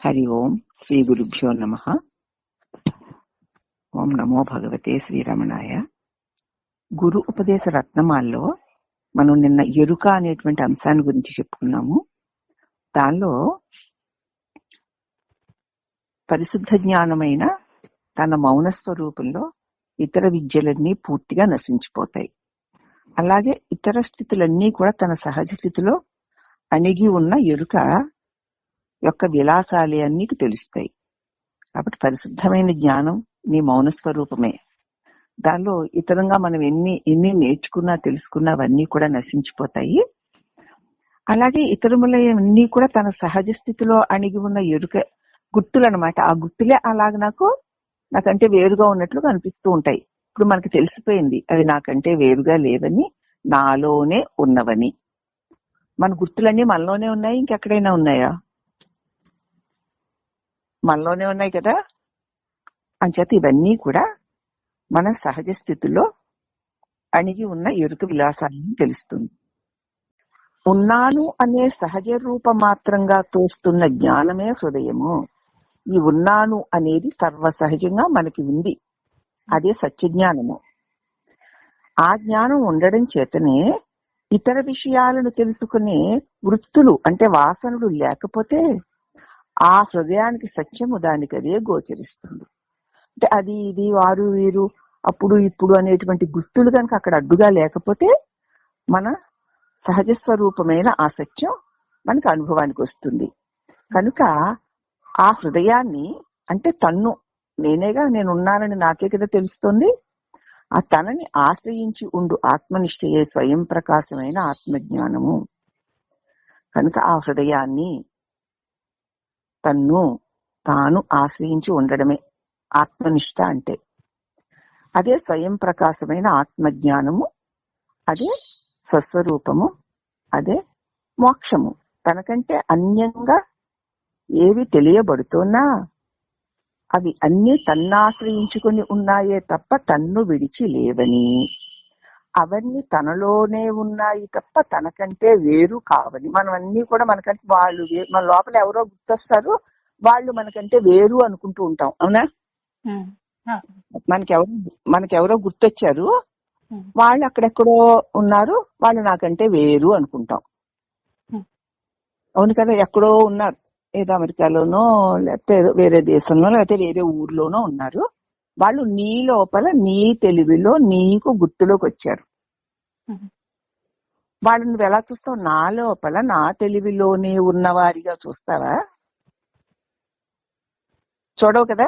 హరి ఓం శ్రీ గురుభ్యో నమః. ఓం నమో భగవతే శ్రీరమణాయ. గురు ఉపదేశ రత్నమాల్లో మనం నిన్న ఎరుక అనేటువంటి అంశాన్ని గురించి చెప్పుకున్నాము. దానిలో పరిశుద్ధ జ్ఞానమైన తన మౌన స్వరూపంలో ఇతర విద్యలన్నీ పూర్తిగా నశించిపోతాయి. అలాగే ఇతర స్థితులన్నీ కూడా తన సహజ స్థితిలో అణిగి ఉన్న ఎరుక యొక్క విలాసాలే నీకు తెలుస్తాయి. కాబట్టి పరిశుద్ధమైన జ్ఞానం నీ మౌన స్వరూపమే. దానిలో ఇతరంగా మనం ఎన్ని నేర్చుకున్నా తెలుసుకున్నా అవన్నీ కూడా నశించిపోతాయి. అలాగే ఇతరములన్నీ కూడా తన సహజ స్థితిలో అణిగి ఉన్న ఎరుక గుర్తులు అనమాట. ఆ గుర్తులే అలాగ నాకంటే వేరుగా ఉన్నట్లు కనిపిస్తూ ఉంటాయి. ఇప్పుడు మనకి తెలిసిపోయింది అవి నాకంటే వేరుగా లేవని, నాలోనే ఉన్నవని. మన గుర్తులన్నీ మనలోనే ఉన్నాయి, ఇంకెక్కడైనా ఉన్నాయా? మనలోనే ఉన్నాయి కదా. అంచేత ఇవన్నీ కూడా మన సహజ స్థితిలో అణిగి ఉన్న ఎరుక విలాసాలను తెలుస్తుంది. ఉన్నాను అనే సహజ రూప మాత్రంగా తోస్తున్న జ్ఞానమే హృదయము. ఈ ఉన్నాను అనేది సర్వసహజంగా మనకి ఉంది, అదే సత్యజ్ఞానము. ఆ జ్ఞానం ఉండడం చేతనే ఇతర విషయాలను తెలుసుకునే వృత్తులు అంటే వాసనలు లేకపోతే ఆ హృదయానికి సత్యము దానికి అదే గోచరిస్తుంది. అంటే అది ఇది వారు వీరు అప్పుడు ఇప్పుడు అనేటువంటి గుర్తులు కనుక అక్కడ అడ్డుగా లేకపోతే మన సహజ స్వరూపమైన ఆ సత్యం మనకు అనుభవానికి వస్తుంది. కనుక ఆ హృదయాన్ని అంటే నేనేగా నేనున్నానని నాకే కదా తెలుస్తుంది. ఆ తనని ఆశ్రయించి ఉండు ఆత్మనిష్టయే స్వయం ప్రకాశమైన ఆత్మజ్ఞానము. కనుక ఆ హృదయాన్ని తాను ఆశ్రయించి ఉండడమే ఆత్మనిష్ట అంటే. అదే స్వయం ప్రకాశమైన ఆత్మజ్ఞానము, అదే స్వస్వరూపము, అదే మోక్షము. తనకంటే అన్యంగా ఏవి తెలియబడుతున్నా అవి అన్ని తన్నాశ్రయించుకుని ఉన్నాయే తప్ప తన్ను విడిచి లేవని, అవన్నీ తనలోనే ఉన్నాయి తప్ప తనకంటే వేరు కావని. మనం అన్ని కూడా మనకంటే వాళ్ళు మన లోపల ఎవరో గుర్తొస్తారు, వాళ్ళు మనకంటే వేరు అనుకుంటూ ఉంటాం. అవునా? మనకెవరో గుర్తొచ్చారు, వాళ్ళు అక్కడెక్కడో ఉన్నారు, వాళ్ళు నాకంటే వేరు అనుకుంటాం. అవును కదా. ఎక్కడో ఉన్నారు, ఏదో అమెరికాలోనో లేకపోతే ఏదో వేరే దేశంలో లేకపోతే వేరే ఊర్లోనో ఉన్నారు. వాళ్ళు నీ లోపల నీ తెలివిలో నీకు గుర్తులోకి వచ్చారు. వాళ్ళు నువ్వు ఎలా చూస్తావు? నా లోపల నా తెలివిలోనే ఉన్నవారిగా చూస్తావా? చూడవు కదా.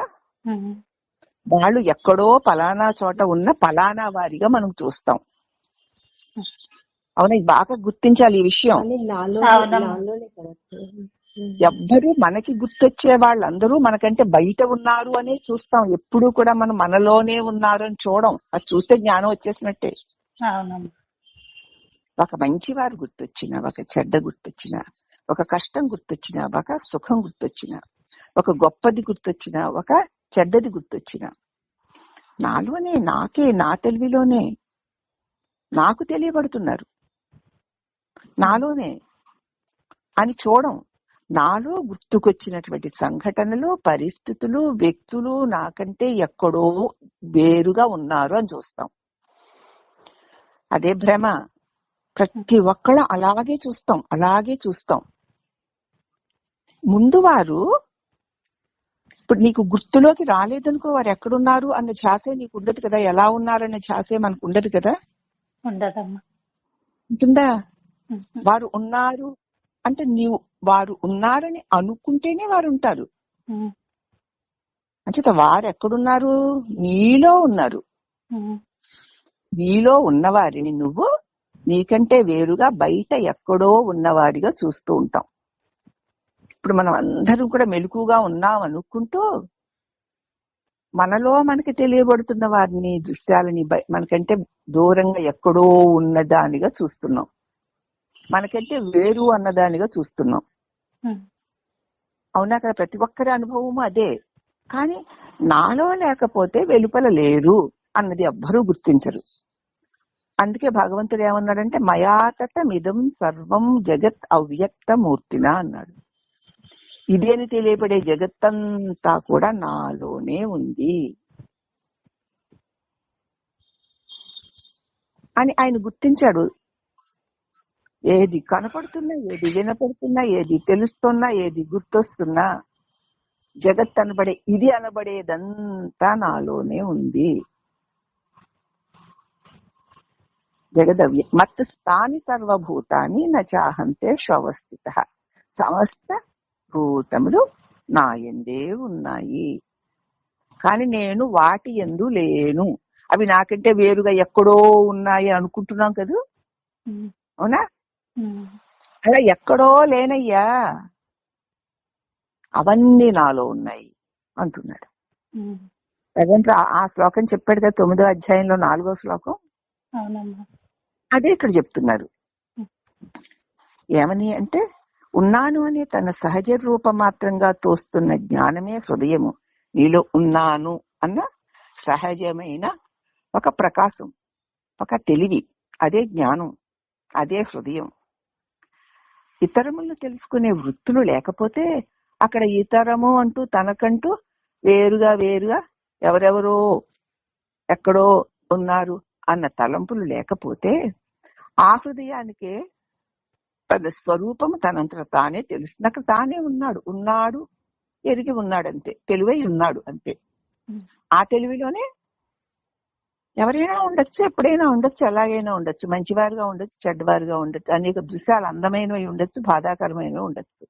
వాళ్ళు ఎక్కడో పలానా చోట ఉన్న పలానా వారిగా మనం చూస్తాం. అవునా? బాగా గుర్తించాలి ఈ విషయం. ఎవ్వరూ మనకి గుర్తొచ్చే వాళ్ళందరూ మనకంటే బయట ఉన్నారు అనే చూస్తాం. ఎప్పుడు కూడా మనం మనలోనే ఉన్నారు అని చూడం. అది చూస్తే జ్ఞానం వచ్చేసినట్టే. ఒక మంచి వారు గుర్తొచ్చినా, ఒక చెడ్డ గుర్తొచ్చినా, ఒక కష్టం గుర్తొచ్చినా, ఒక సుఖం గుర్తొచ్చినా, ఒక గొప్పది గుర్తొచ్చినా, ఒక చెడ్డది గుర్తొచ్చినా, నాలోనే నాకే నా తెలివిలోనే నాకు తెలియబడుతున్నారు, నాలోనే అని చూడం. నాలో గుర్తుకొచ్చినటువంటి సంఘటనలు, పరిస్థితులు, వ్యక్తులు నాకంటే ఎక్కడో వేరుగా ఉన్నారు అని చూస్తాం. అదే భ్రమ. ప్రతి ఒక్కళ్ళ అలాగే చూస్తాం. ముందు వారు ఇప్పుడు నీకు గుర్తులోకి రాలేదనుకో, వారు ఎక్కడున్నారు అన్న ఛాసే నీకు ఉండదు కదా. ఎలా ఉన్నారన్న ఛాసే మనకు ఉండదు కదా. ఉంటుందా? వారు ఉన్నారు అంటే నీవు వారు ఉన్నారని అనుకుంటేనే వారు ఉంటారు. అంచేత వారు ఎక్కడున్నారు? నీలో ఉన్నారు. నీలో ఉన్నవారిని నువ్వు నీకంటే వేరుగా బయట ఎక్కడో ఉన్నవారిగా చూస్తూ ఉంటాం. ఇప్పుడు మనం అందరం కూడా మెలకుగా ఉన్నాం అనుకుంటూ మనలో మనకి తెలియబడుతున్న వారిని, దృశ్యాలని మనకంటే దూరంగా ఎక్కడో ఉన్నదానిగా చూస్తున్నాం, మనకంటే వేరు అన్నదానిగా చూస్తున్నాం. అవునా కదా. ప్రతి ఒక్కరి అనుభవము అదే. కానీ నాలో లేకపోతే వెలుపల లేరు అన్నది ఎవ్వరూ గుర్తించరు. అందుకే భగవంతుడు ఏమన్నాడంటే మయాతత మిదం సర్వం జగత్ అవ్యక్త మూర్తినా అన్నాడు. ఇది అని తెలియబడే జగత్తంతా కూడా నాలోనే ఉంది అని ఆయన గుర్తించాడు. ఏది కనపడుతున్నా, ఏది వినపడుతున్నా, ఏది తెలుస్తున్నా, ఏది గుర్తొస్తున్నా, జగత్ అనబడే ఇది అనబడేదంతా నాలోనే ఉంది. జగదవ్య మత్ స్థాని సర్వభూతాన్ని నచాహంతే శ్వవస్థిత. సమస్త భూతములు నాయందే ఉన్నాయి, కానీ నేను వాటి యందు లేను. అవి నాకంటే వేరుగా ఎక్కడో ఉన్నాయి అనుకుంటున్నాం కదా, అవునా? అలా ఎక్కడో లేనయ్యా, అవన్నీ నాలో ఉన్నాయి అంటున్నాడు భగవంతుడు. ఆ శ్లోకం చెప్పాడు కదా 9వ అధ్యాయంలో 4వ శ్లోకం, అదే ఇక్కడ చెప్తున్నారు. ఏమని అంటే, ఉన్నాను అనే తన సహజ రూపమాత్రంగా తోస్తున్న జ్ఞానమే హృదయము. నీలో ఉన్నాను అన్న సహజమైన ఒక ప్రకాశం, ఒక తెలివి, అదే జ్ఞానం, అదే హృదయం. ఇతరములను తెలుసుకునే వృత్తులు లేకపోతే అక్కడ ఇతరము అంటూ తనకంటూ వేరుగా వేరుగా ఎవరెవరో ఎక్కడో ఉన్నారు అన్న తలంపులు లేకపోతే ఆ హృదయానికే తన స్వరూపము తనంతట తానే తెలుస్తుంది. అక్కడ తానే ఉన్నాడు, ఉన్నాడు ఎరిగి ఉన్నాడు అంతే, తెలివై ఉన్నాడు అంతే. ఆ తెలివిలోనే ఎవరైనా ఉండొచ్చు, ఎప్పుడైనా ఉండొచ్చు, ఎలాగైనా ఉండొచ్చు, మంచివారుగా ఉండొచ్చు, చెడ్డవారుగా ఉండొచ్చు, అనేక దృశ్యాలు అందమైనవి ఉండొచ్చు, బాధాకరమైనవి ఉండొచ్చు.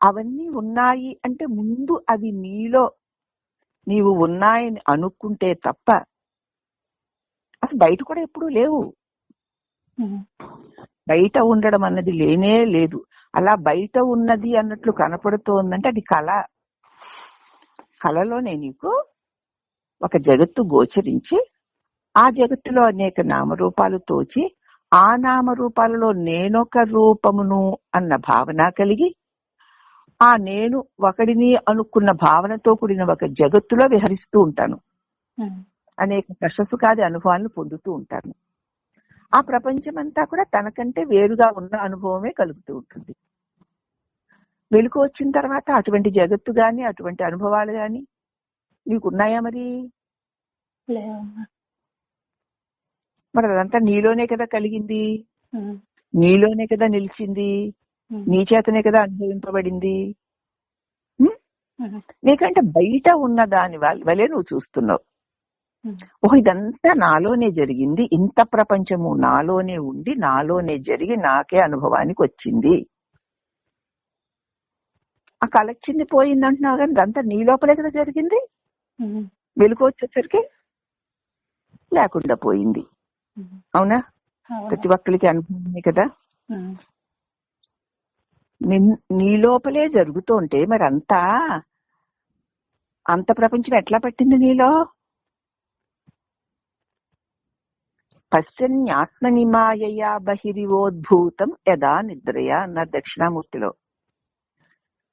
అవన్నీ ఉన్నాయి అంటే ముందు అవి నీలో నీవు ఉన్నాయని అనుకుంటే తప్ప అసలు బయట కూడా ఎప్పుడూ లేవు. బయట ఉండడం అన్నది లేనే లేదు. అలా బయట ఉన్నది అన్నట్లు కనపడుతోందంటే అది కళ. కళలోనే నీకు ఒక జగత్తు గోచరించి ఆ జగత్తులో అనేక నామరూపాలు తోచి ఆ నామరూపాలలో నేనొక రూపమును అన్న భావన కలిగి ఆ నేను ఒకడిని అనుకున్న భావనతో కూడిన ఒక జగత్తులో విహరిస్తూ ఉంటాను. అనేక కష్టసుఖాది అనుభవాలను పొందుతూ ఉంటాను. ఆ ప్రపంచం అంతా కూడా తనకంటే వేరుగా ఉన్న అనుభవమే కలుగుతూ ఉంటుంది. వెలుగు వచ్చిన తర్వాత అటువంటి జగత్తు గాని అటువంటి అనుభవాలు గాని నీకున్నాయా? మరి అదంతా నీలోనే కదా కలిగింది, నీలోనే కదా నిలిచింది, నీ చేతనే కదా అనుభవింపబడింది. నీకంటే బయట ఉన్న దాని వలే నువ్వు చూస్తున్నావు. ఓహో, ఇదంతా నాలోనే జరిగింది, ఇంత ప్రపంచము నాలోనే ఉండి నాలోనే జరిగి నాకే అనుభవానికి వచ్చింది. ఆ కలొచ్చింది పోయింది అంటున్నావు కానీ ఇదంతా నీ లోపలే కదా జరిగింది. వెలుగు వచ్చేసరికి లేకుండా పోయింది, అవునా? ప్రతి ఒక్కరికి అనుభవమే కదా. నీ లోపలే జరుగుతూ ఉంటే మరి అంత ప్రపంచం ఎట్లా పట్టింది నీలో? పశ్చన్యాత్మని మాయయా బహిరివోద్భూతం యదా నిద్రయా అన్నారు దక్షిణామూర్తిలో.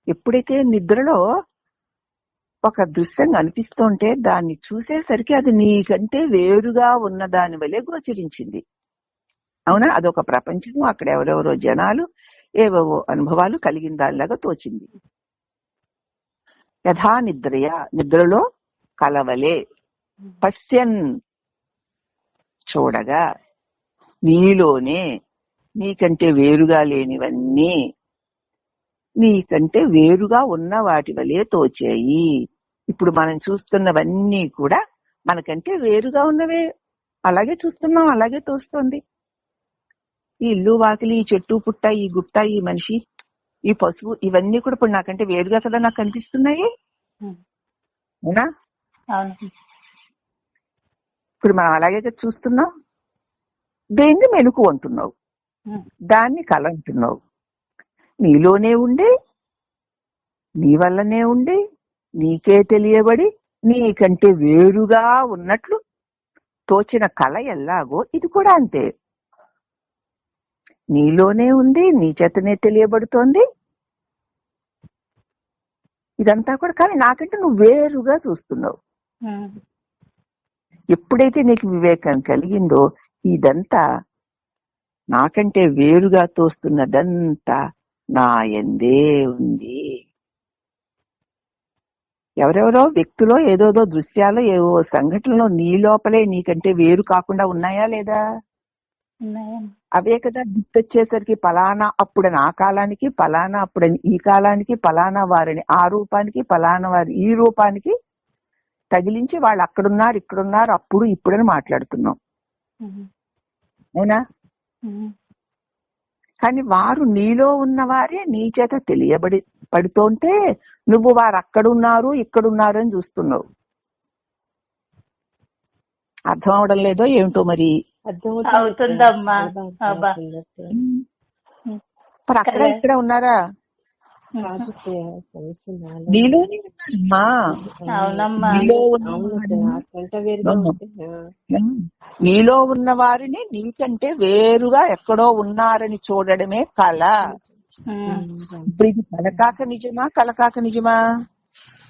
ఎప్పుడైతే నిద్రలో ఒక దృశ్యం అనిపిస్తుంటే దాన్ని చూసేసరికి అది నీకంటే వేరుగా ఉన్న దాని వలె గోచరించింది, అవునా? అదొక ప్రపంచము, అక్కడ ఎవరెవరో జనాలు, ఏవేవో అనుభవాలు కలిగిన దానిలాగా తోచింది. యథా నిద్రయా, నిద్రలో కలవలే, పశ్యన్ చూడగా, నీలోనే నీకంటే వేరుగా లేనివన్నీ నీకంటే వేరుగా ఉన్న వాటి వలే తోచాయి. ఇప్పుడు మనం చూస్తున్నవన్నీ కూడా మనకంటే వేరుగా ఉన్నవే, అలాగే చూస్తున్నాం, అలాగే తోస్తుంది. ఈ ఇల్లు వాకిలి, ఈ చెట్టు పుట్ట, ఈ గుట్ట, ఈ మనిషి, ఈ పశువు, ఇవన్నీ కూడా ఇప్పుడు నాకంటే వేరుగా కదా నాకు కనిపిస్తున్నాయి, అవునా? ఇప్పుడు మనం అలాగే చూస్తున్నాం. దేన్ని మెలకు అంటున్నావు, దాన్ని కల అంటున్నావు. నీలోనే ఉండి, నీ వల్లనే ఉండి, నీకే తెలియబడి, నీకంటే వేరుగా ఉన్నట్లు తోచిన కళ ఎలాగో ఇది కూడా అంతే. నీలోనే ఉంది, నీ చేతనే తెలియబడుతోంది ఇదంతా కూడా, కానీ నాకంటే నువ్వు వేరుగా చూస్తున్నావు. ఎప్పుడైతే నీకు వివేకం కలిగిందో ఇదంతా నాకంటే వేరుగా తోస్తున్నదంతా నా యందే ఉంది. ఎవరెవరో వ్యక్తులో ఏదోదో దృశ్యాలు ఏవో సంఘటనలో నీ లోపలే నీకంటే వేరు కాకుండా ఉన్నాయా లేదా? ఉన్నాయమ్మా. అవే కదా గుర్తొచ్చేసరికి పలానా అప్పుడని ఆ కాలానికి, పలానా అప్పుడని ఈ కాలానికి, పలానా వారిని ఆ రూపానికి, పలానా వారి ఈ రూపానికి తగిలించి వాళ్ళు అక్కడున్నారు ఇక్కడున్నారు అప్పుడు ఇప్పుడని మాట్లాడుతున్నాం. అవునా? కానీ వారు నీలో ఉన్నవారే నీ చేత పడుతుంటే నువ్వు వారు అక్కడున్నారు ఇక్కడున్నారు అని చూస్తున్నావు. అర్థం అవడం లేదో ఏమిటో మరి. అవుతుందమ్మా. మరి అక్కడ ఇక్కడ ఉన్నారా? నీలోనే ఉన్నారమ్మా. నీలో ఉన్న వారిని నీకంటే వేరుగా ఎక్కడో ఉన్నారని చూడడమే కళ. ఇప్పుడు ఇది కలకాక నిజమా కలకాక నిజమా?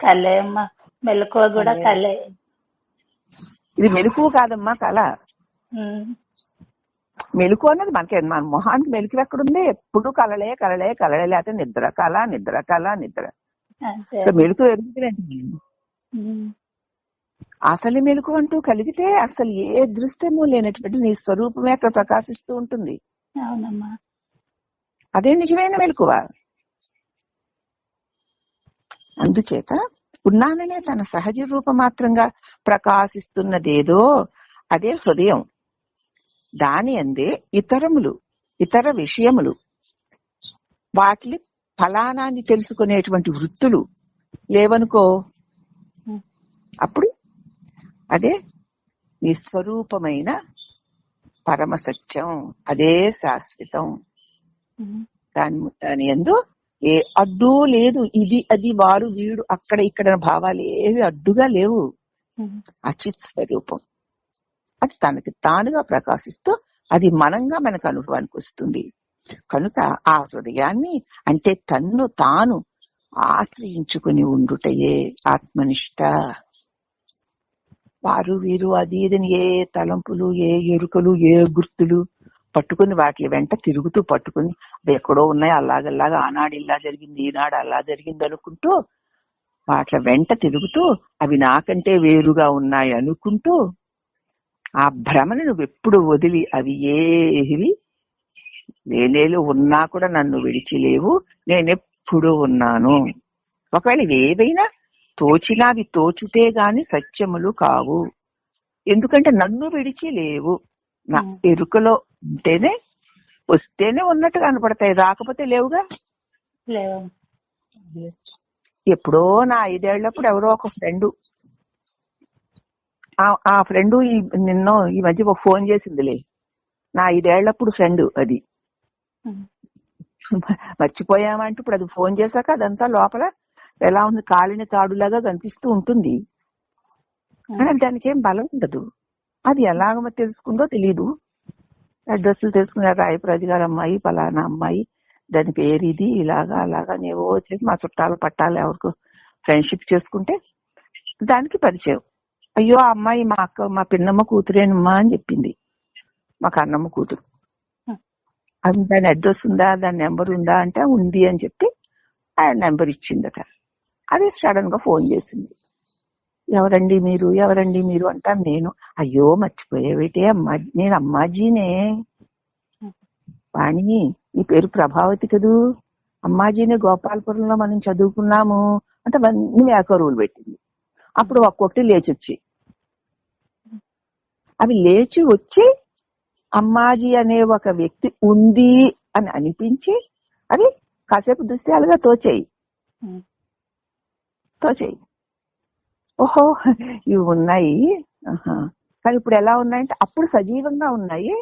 కలే అమ్మా. మెలకువ కూడా కలే. ఇది మెలకువ కాదమ్మా కళ. మెలకు అన్నది మనకి మన మొహానికి మెలకు ఎక్కడుంది? ఎప్పుడు కలలే కలలే కలలే, లేకపోతే నిద్ర కళ నిద్ర కళ నిద్ర. సో మెలకు ఎరుగుతుంది. అసలు మెలకు అంటూ కలిగితే అసలు ఏ దృశ్యము లేనటువంటి నీ స్వరూపమే అక్కడ ప్రకాశిస్తూ ఉంటుంది. అదే నిజమైన మెలకువ. అందుచేత ఉన్నాననే తన సహజ రూపమాత్రంగా ప్రకాశిస్తున్నదేదో అదే హృదయం. దాని అందే ఇతర విషయములు, వాటి ఫలానాన్ని తెలుసుకునేటువంటి వృత్తులు లేవనుకో, అప్పుడు అదే నిస్వరూపమైన పరమ సత్యం, అదే శాశ్వతం. దాని యందు ఏ అడ్డు లేదు. ఇది అది వారు వీడు అక్కడ ఇక్కడ భావాలు ఏవి అడ్డుగా లేవు. అచిత్ స్వరూపం అది తనకి తానుగా ప్రకాశిస్తూ అది మనంగా మనకు అనుభవానికి వస్తుంది. కనుక ఆ హృదయాన్ని అంటే తన్ను తాను ఆశ్రయించుకుని ఉండుటయే ఆత్మనిష్ట. వారు వీరు అది ఇదని ఏ తలంపులు, ఏ ఎరుకలు, ఏ గుర్తులు పట్టుకుని వాటి వెంట తిరుగుతూ పట్టుకుని అవి ఎక్కడో ఉన్నాయి, అలాగల్లాగా ఆనాడు ఇలా జరిగింది ఈనాడు అలా జరిగింది అనుకుంటూ వాటి వెంట తిరుగుతూ అవి నాకంటే వేరుగా ఉన్నాయి అనుకుంటూ ఆ భ్రమను నువ్వు ఎప్పుడు వదిలి, అవి ఏవి నేనేలు ఉన్నా కూడా నన్ను విడిచి లేవు, నేనెప్పుడు ఉన్నాను. ఒకవేళ ఏవైనా తోచినా అవి తోచుతే గాని సత్యములు కావు. ఎందుకంటే నన్ను విడిచి లేవు. నా ఎరుకలో ఉంటేనే వస్తేనే ఉన్నట్టు కనపడతాయి, రాకపోతే లేవుగా. ఎప్పుడో నా 5 ఏళ్లప్పుడు ఎవరో ఒక ఫ్రెండ్, ఆ ఫ్రెండ్ నిన్న ఈ మధ్య ఫోన్ చేసిందిలే. నా 5 ఏళ్లప్పుడు ఫ్రెండ్ అది. మర్చిపోయామంటే ఇప్పుడు అది ఫోన్ చేశాక అదంతా లోపల ఎలా ఉంది, కాలిన తాడులాగా కనిపిస్తూ ఉంటుంది. కానీ దానికి ఏం బలం ఉండదు. అది ఎలాగ తెలుసుకుందో తెలీదు. అడ్రస్లు తెలుసుకున్నారు, రాయప్రాజు గారు అమ్మాయి, పలానా అమ్మాయి, దాని పేరు ఇది, ఇలాగా అలాగా నేవో వచ్చేసి మా చుట్టాలు పట్టాలు ఎవరికి ఫ్రెండ్షిప్ చేసుకుంటే దానికి పరిచయం. అయ్యో ఆ అమ్మాయి మా పిన్నమ్మ కూతురేనమ్మా అని చెప్పింది, మా కన్నమ్మ కూతురు. అది దాని అడ్రస్ ఉందా, దాని నెంబర్ ఉందా అంటే ఉంది అని చెప్పి ఆ నెంబర్ ఇచ్చిందట. అది సడన్ గా ఫోన్ చేసింది. ఎవరండి మీరు అంటాను. నేను అయ్యో మర్చిపోయేవేటే అమ్మా, నేను అమ్మాజీనే. వాణి నీ పేరు ప్రభావతి కదూ, అమ్మాజీనే గోపాలపురంలో మనం చదువుకున్నాము అంటే అన్ని వ్యాకరువులు పెట్టింది. అప్పుడు ఒక్కొక్కటి లేచొచ్చి అవి లేచి వచ్చి అమ్మాజీ అనే ఒక వ్యక్తి ఉంది అని అనిపించి అది కాసేపు దృశ్యాలుగా తోచేయి. ఓహో ఇవి ఉన్నాయి. కానీ ఇప్పుడు ఎలా ఉన్నాయంటే అప్పుడు సజీవంగా ఉన్నాయి,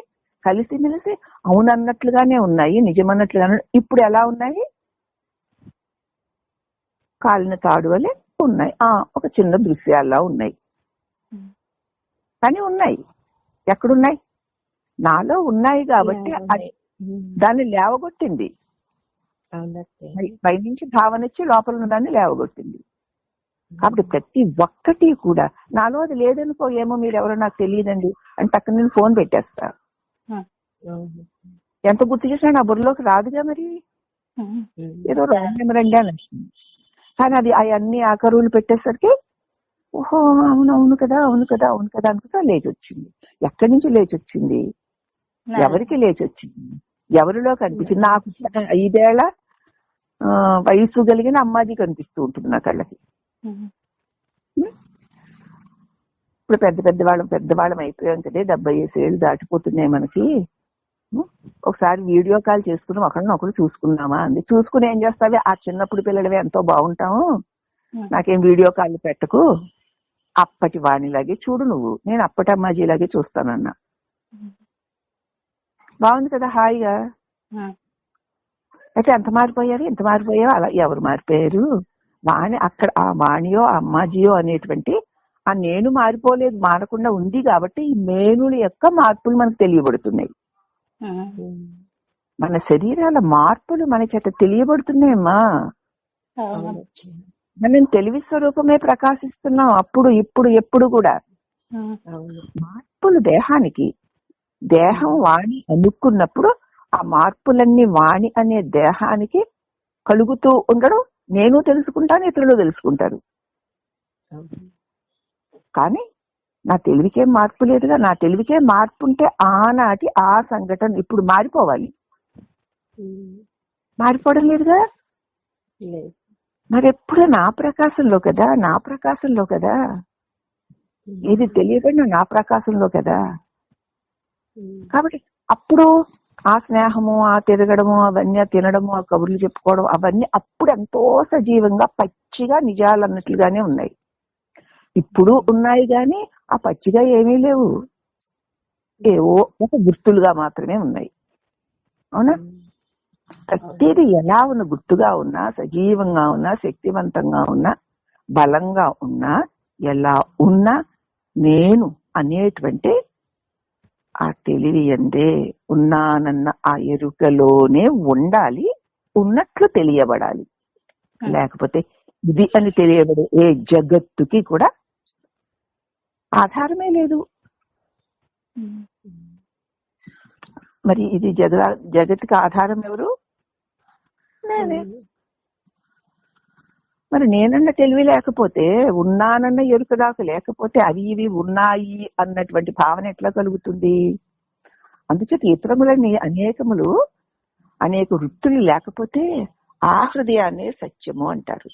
కలిసిమెలిసి అవునన్నట్లుగానే ఉన్నాయి, నిజమన్నట్లుగానే. ఇప్పుడు ఎలా ఉన్నాయి, కాలిన తాడు వలె ఉన్నాయి, ఒక చిన్న దృశ్యాల్లా ఉన్నాయి. కానీ ఉన్నాయి. ఎక్కడున్నాయి? నాలో ఉన్నాయి కాబట్టి దాన్ని లేవగొట్టింది. పైనుంచి భావన వచ్చి లోపల ఉన్న దాన్ని లేవగొట్టింది. కాబట్టి ప్రతి ఒక్కటి కూడా నాలో అది లేదనుకో, ఏమో మీరు ఎవరో నాకు తెలియదండి అంటే అక్కడ నేను ఫోన్ పెట్టేస్తా. ఎంత గుర్తు చేసినా నా బుర్రలోకి రాదుగా. మరి ఏదో రండి అని. కానీ అది అవన్నీ ఆ కరువులు పెట్టేసరికి ఓహో అవును కదా అనుకుంటా లేచి వచ్చింది. ఎక్కడి నుంచి లేచి వచ్చింది? ఎవరికి లేచి వచ్చింది? ఎవరిలో కనిపించింది? నాకు 5 ఏళ్ల వయసు కలిగిన అమ్మాది కనిపిస్తూ ఉంటుంది నా కళ్ళకి. ఇప్పుడు పెద్దవాళ్ళం అయిపోయాం కదా, 75 ఏళ్ళు దాటిపోతున్నాయి మనకి. ఒకసారి వీడియో కాల్ చేసుకుని ఒకరినొకరు చూసుకున్నామా అంది. చూసుకుని ఏం చేస్తావి? ఆ చిన్నప్పుడు పిల్లలవి ఎంతో బాగుంటాము, నాకేం వీడియో కాల్ పెట్టకు, అప్పటి వాణిలాగే చూడు నువ్వు, నేను అప్పటి అమ్మాజీలాగే చూస్తానన్నా. బాగుంది కదా హాయిగా. అయితే ఎంత మారిపోయావు? అలా ఎవరు మారిపోయారు? వాణి అక్కడ ఆ వాణియో అమ్మాజీయో అనేటువంటి ఆ నేను మారిపోలేదు, మారకుండా ఉంది కాబట్టి ఈ మేనుల యొక్క మార్పులు మనకు తెలియబడుతున్నాయి. మన శరీరాల మార్పులు మన చేత తెలియబడుతున్నాయమ్మా. మనం తెలివి స్వరూపమే ప్రకాశిస్తున్నాం అప్పుడు, ఇప్పుడు, ఎప్పుడు కూడా. మార్పులు దేహానికి, దేహం వాణి అనుకున్నప్పుడు ఆ మార్పులన్నీ వాణి అనే దేహానికి కలుగుతూ ఉండడం నేను తెలుసుకుంటాను, ఇతరులు తెలుసుకుంటారు. కానీ నా తెలివికేం మార్పు లేదుగా. నా తెలివికే మార్పు ఉంటే ఆనాటి ఆ సంఘటన ఇప్పుడు మారిపోవాలి. మారిపోవడం లేదుగా. మరెప్పుడు నా ప్రకాశంలో కదా, ఇది తెలియకుండా నా ప్రకాశంలో కదా. కాబట్టి అప్పుడు ఆ స్నేహము, ఆ తిరగడము, అవన్నీ తినడము, ఆ కబుర్లు చెప్పుకోవడం, అవన్నీ అప్పుడు ఎంతో సజీవంగా పచ్చిగా నిజాలు అన్నట్లుగానే ఉన్నాయి. ఇప్పుడు ఉన్నాయి గాని ఆ పచ్చిగా ఏమీ లేవు, ఏవో ఒక గుర్తులుగా మాత్రమే ఉన్నాయి. అవునా? ప్రతిదీ ఎలా ఉన్న గుర్తుగా ఉన్నా, సజీవంగా ఉన్నా, శక్తివంతంగా ఉన్నా, బలంగా ఉన్నా, ఎలా ఉన్నా నేను అనేటువంటి ఆ తెలివి ఎందే ఉన్నానన్న ఆ ఎరుకలోనే ఉండాలి, ఉన్నట్లు తెలియబడాలి. లేకపోతే ఇది అని తెలియబడే ఏ జగత్తుకి కూడా ఆధారమే లేదు. మరి ఇది జగత్తుకి ఆధారం ఎవరు? నేనే. మరి నేనన్న తెలివి లేకపోతే, ఉన్నానన్న ఎరుక నాకు లేకపోతే అవి ఇవి ఉన్నాయి అన్నటువంటి భావన ఎట్లా కలుగుతుంది? అందుచేత ఇతరములని అనేక వృత్తులు లేకపోతే ఆ హృదయాన్ని సత్యము అంటారు.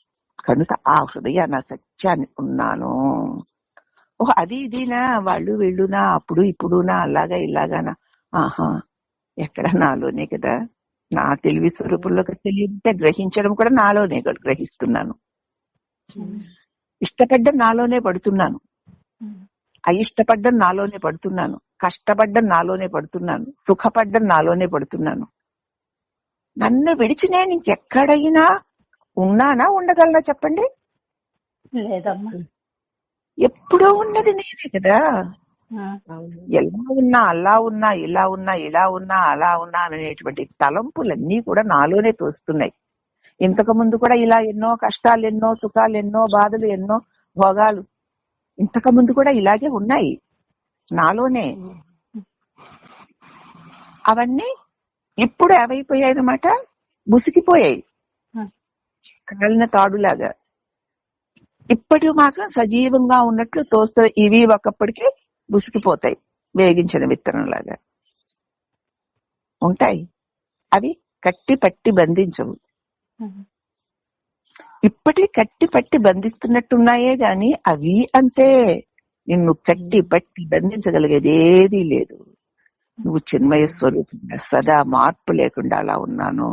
కనుక ఆ హృదయాన్ని సత్యాన్ని ఉన్నాను. ఓహో అది ఇదినా, వాళ్ళు వీళ్ళునా, అప్పుడు ఇప్పుడునా, అలాగా ఇలాగానా? ఆహా, ఎక్కడ నాలోనే కదా. నా తెలివి స్వరూపంలోకి తెలియటే గ్రహించడం కూడా నాలోనే గ్రహిస్తున్నాను. ఇష్టపడ్డం నాలోనే పడుతున్నాను, అయిష్టపడ్డం నాలోనే పడుతున్నాను, కష్టపడ్డం నాలోనే పడుతున్నాను, సుఖపడ్డం నాలోనే పడుతున్నాను. నన్ను విడిచి నేను ఇంకెక్కడైనా ఉన్నానా, ఉండగలనా చెప్పండి? లేదమ్మా. ఎప్పుడూ ఉన్నది నేనే కదా. ఎలా ఉన్నా, అలా ఉన్నా, ఇలా ఉన్నా, ఇలా ఉన్నా, అలా ఉన్నా అనేటువంటి తలంపులన్నీ కూడా నాలోనే తోస్తున్నాయి. ఇంతకు ముందు కూడా ఇలా ఎన్నో కష్టాలు, ఎన్నో సుఖాలు, ఎన్నో బాధలు, ఎన్నో భోగాలు ఇంతకు ముందు కూడా ఇలాగే ఉన్నాయి నాలోనే. అవన్నీ ఇప్పుడు ఏమైపోయాయి అన్నమాట, ముసిగిపోయాయి కాలిన తాడులాగా. ఇప్పటి మాత్రం సజీవంగా ఉన్నట్లు తోస్తాయి. ఇవి ఒకప్పటికి ముసిగిపోతాయి, వేగించిన విత్తనంలాగా ఉంటాయి. అవి కట్టి పట్టి బంధించవు. ఇప్పటి కట్టి పట్టి బంధిస్తున్నట్టున్నాయే గాని అవి అంతే. నిన్ను కట్టి పట్టి బంధించగలిగేది ఏదీ లేదు. నువ్వు చిన్మయ స్వరూపంగా సదా మార్పు లేకుండా అలా ఉన్నాను.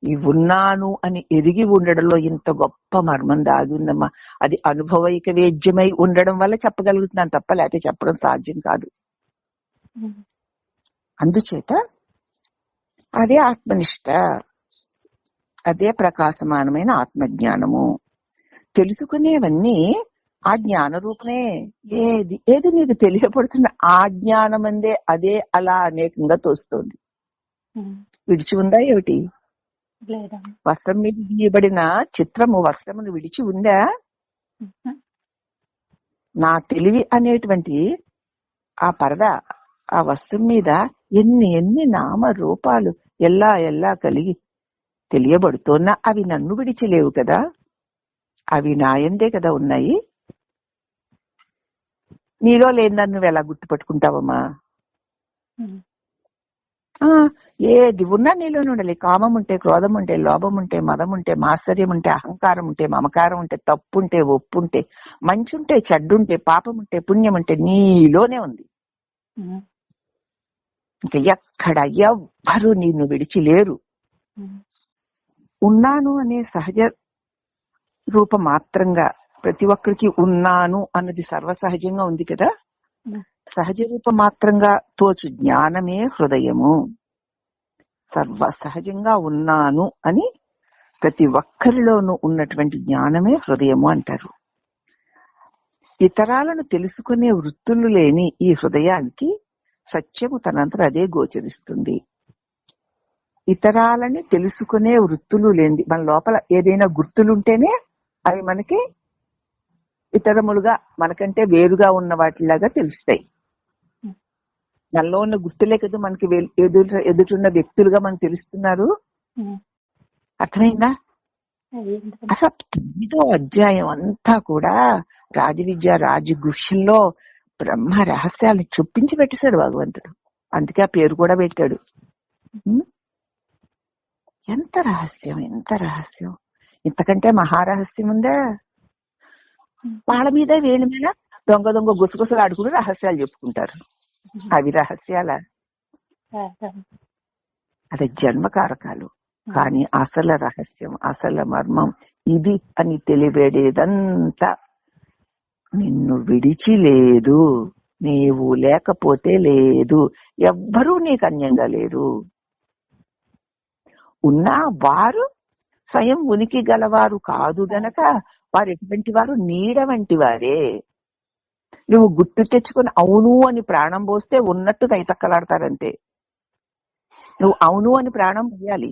ఈ ఉన్నాను అని ఎరిగి ఉండడంలో ఇంత గొప్ప మర్మం దాగి ఉందమ్మా. అది అనుభవైక వేద్యమై ఉండడం వల్ల చెప్పగలుగుతున్నాను తప్ప లేకపోతే చెప్పడం సాధ్యం కాదు. అందుచేత అదే ఆత్మనిష్ట, అదే ప్రకాశమానమైన ఆత్మజ్ఞానము. తెలుసుకునేవన్నీ ఆ జ్ఞాన రూపమే. ఏది నీకు తెలియపడుతున్న ఆ జ్ఞానం అందే అదే అలా అనేకంగా తోస్తుంది. విడిచి ఉందా ఏమిటి? వస్త్రం మీద గీయబడిన చిత్రము వస్త్రమును విడిచి ఉందా? నా తెలివి అనేటువంటి ఆ పరద ఆ వస్త్రం మీద ఎన్ని నామ రూపాలు ఎలా కలిగి తెలియబడుతున్నా అవి నన్ను విడిచిలేవు కదా. అవి నాయందే కదా ఉన్నాయి. నీలో లేదని నువ్వు ఎలా గుర్తుపట్టుకుంటావమ్మా? ఉమ్, ఆ ఏది ఉన్నా నీలోనే ఉండాలి. కామం ఉంటే, క్రోధం ఉంటే, లోభం ఉంటే, మదం ఉంటే, మాత్సర్యం ఉంటే, అహంకారం ఉంటే, మమకారం ఉంటే, తప్పు ఉంటే, ఒప్పు ఉంటే, మంచి ఉంటే, చెడ్డుంటే, పాపం ఉంటే, పుణ్యం ఉంటే నీలోనే ఉంది. ఉమ్, ఇంకా ఎక్కడ ఎవ్వరూ నిన్ను విడిచి లేరు. ఉమ్, ఉన్నాను అనే సహజ రూప మాత్రంగా ప్రతి ఒక్కరికి ఉన్నాను అన్నది సర్వసహజంగా ఉంది కదా. ఉమ్, సహజ రూప మాత్రంగా తోచు జ్ఞానమే హృదయము. సర్వ సహజంగా ఉన్నాను అని ప్రతి ఒక్కరిలోనూ ఉన్నటువంటి జ్ఞానమే హృదయము అంటారు. ఇతరాలను తెలుసుకునే వృత్తులు లేని ఈ హృదయానికి సత్యము తనంతట అదే గోచరిస్తుంది. ఇతరాలని తెలుసుకునే వృత్తులు లేని మన లోపల ఏదైనా గుర్తులుంటేనే అవి మనకి ఇతరములుగా మనకంటే వేరుగా ఉన్న వాటిలాగా తెలుస్తాయి. మనలో ఉన్న గుర్తులే కదా మనకి ఎదుటిన్న వ్యక్తులుగా మనకు తెలుస్తున్నారు. ఉమ్. అర్థమైందా? అదేంటి? అసలు 9వ అధ్యాయం అంతా కూడా రాజవిద్య రాజగుహ్యంలో బ్రహ్మ రహస్యాలను చొప్పించి పెట్టేశాడు భగవంతుడు. అందుకే ఆ పేరు కూడా పెట్టాడు. ఉం? ఎంత రహస్యం, ఎంత రహస్యం! ఇంతకంటే మహారహస్యం ఉందా? వాళ్ళ మీద వీళ్ళ మీద దొంగ దొంగ గుసగుసలు ఆడుకుని రహస్యాలు చెప్పుకుంటారు. అవి రహస్యాల? అది జన్మకారకాలు. కానీ అసలు రహస్యం, అసలు మర్మం ఇది అని తెలియబడేదంతా నిన్ను విడిచి లేదు. నీవు లేకపోతే లేదు. ఎవ్వరూ నీకు అన్యంగా లేరు. ఉన్నా వారు స్వయం ఉనికి గలవారు కాదు గనక వారు ఎటువంటి వారు? నీడ వంటి వారే. నువ్వు గుర్తు తెచ్చుకుని అవును అని ప్రాణం పోస్తే ఉన్నట్టు తైతక్కలాడతారంతే. నువ్వు అవును అని ప్రాణం పోయాలి.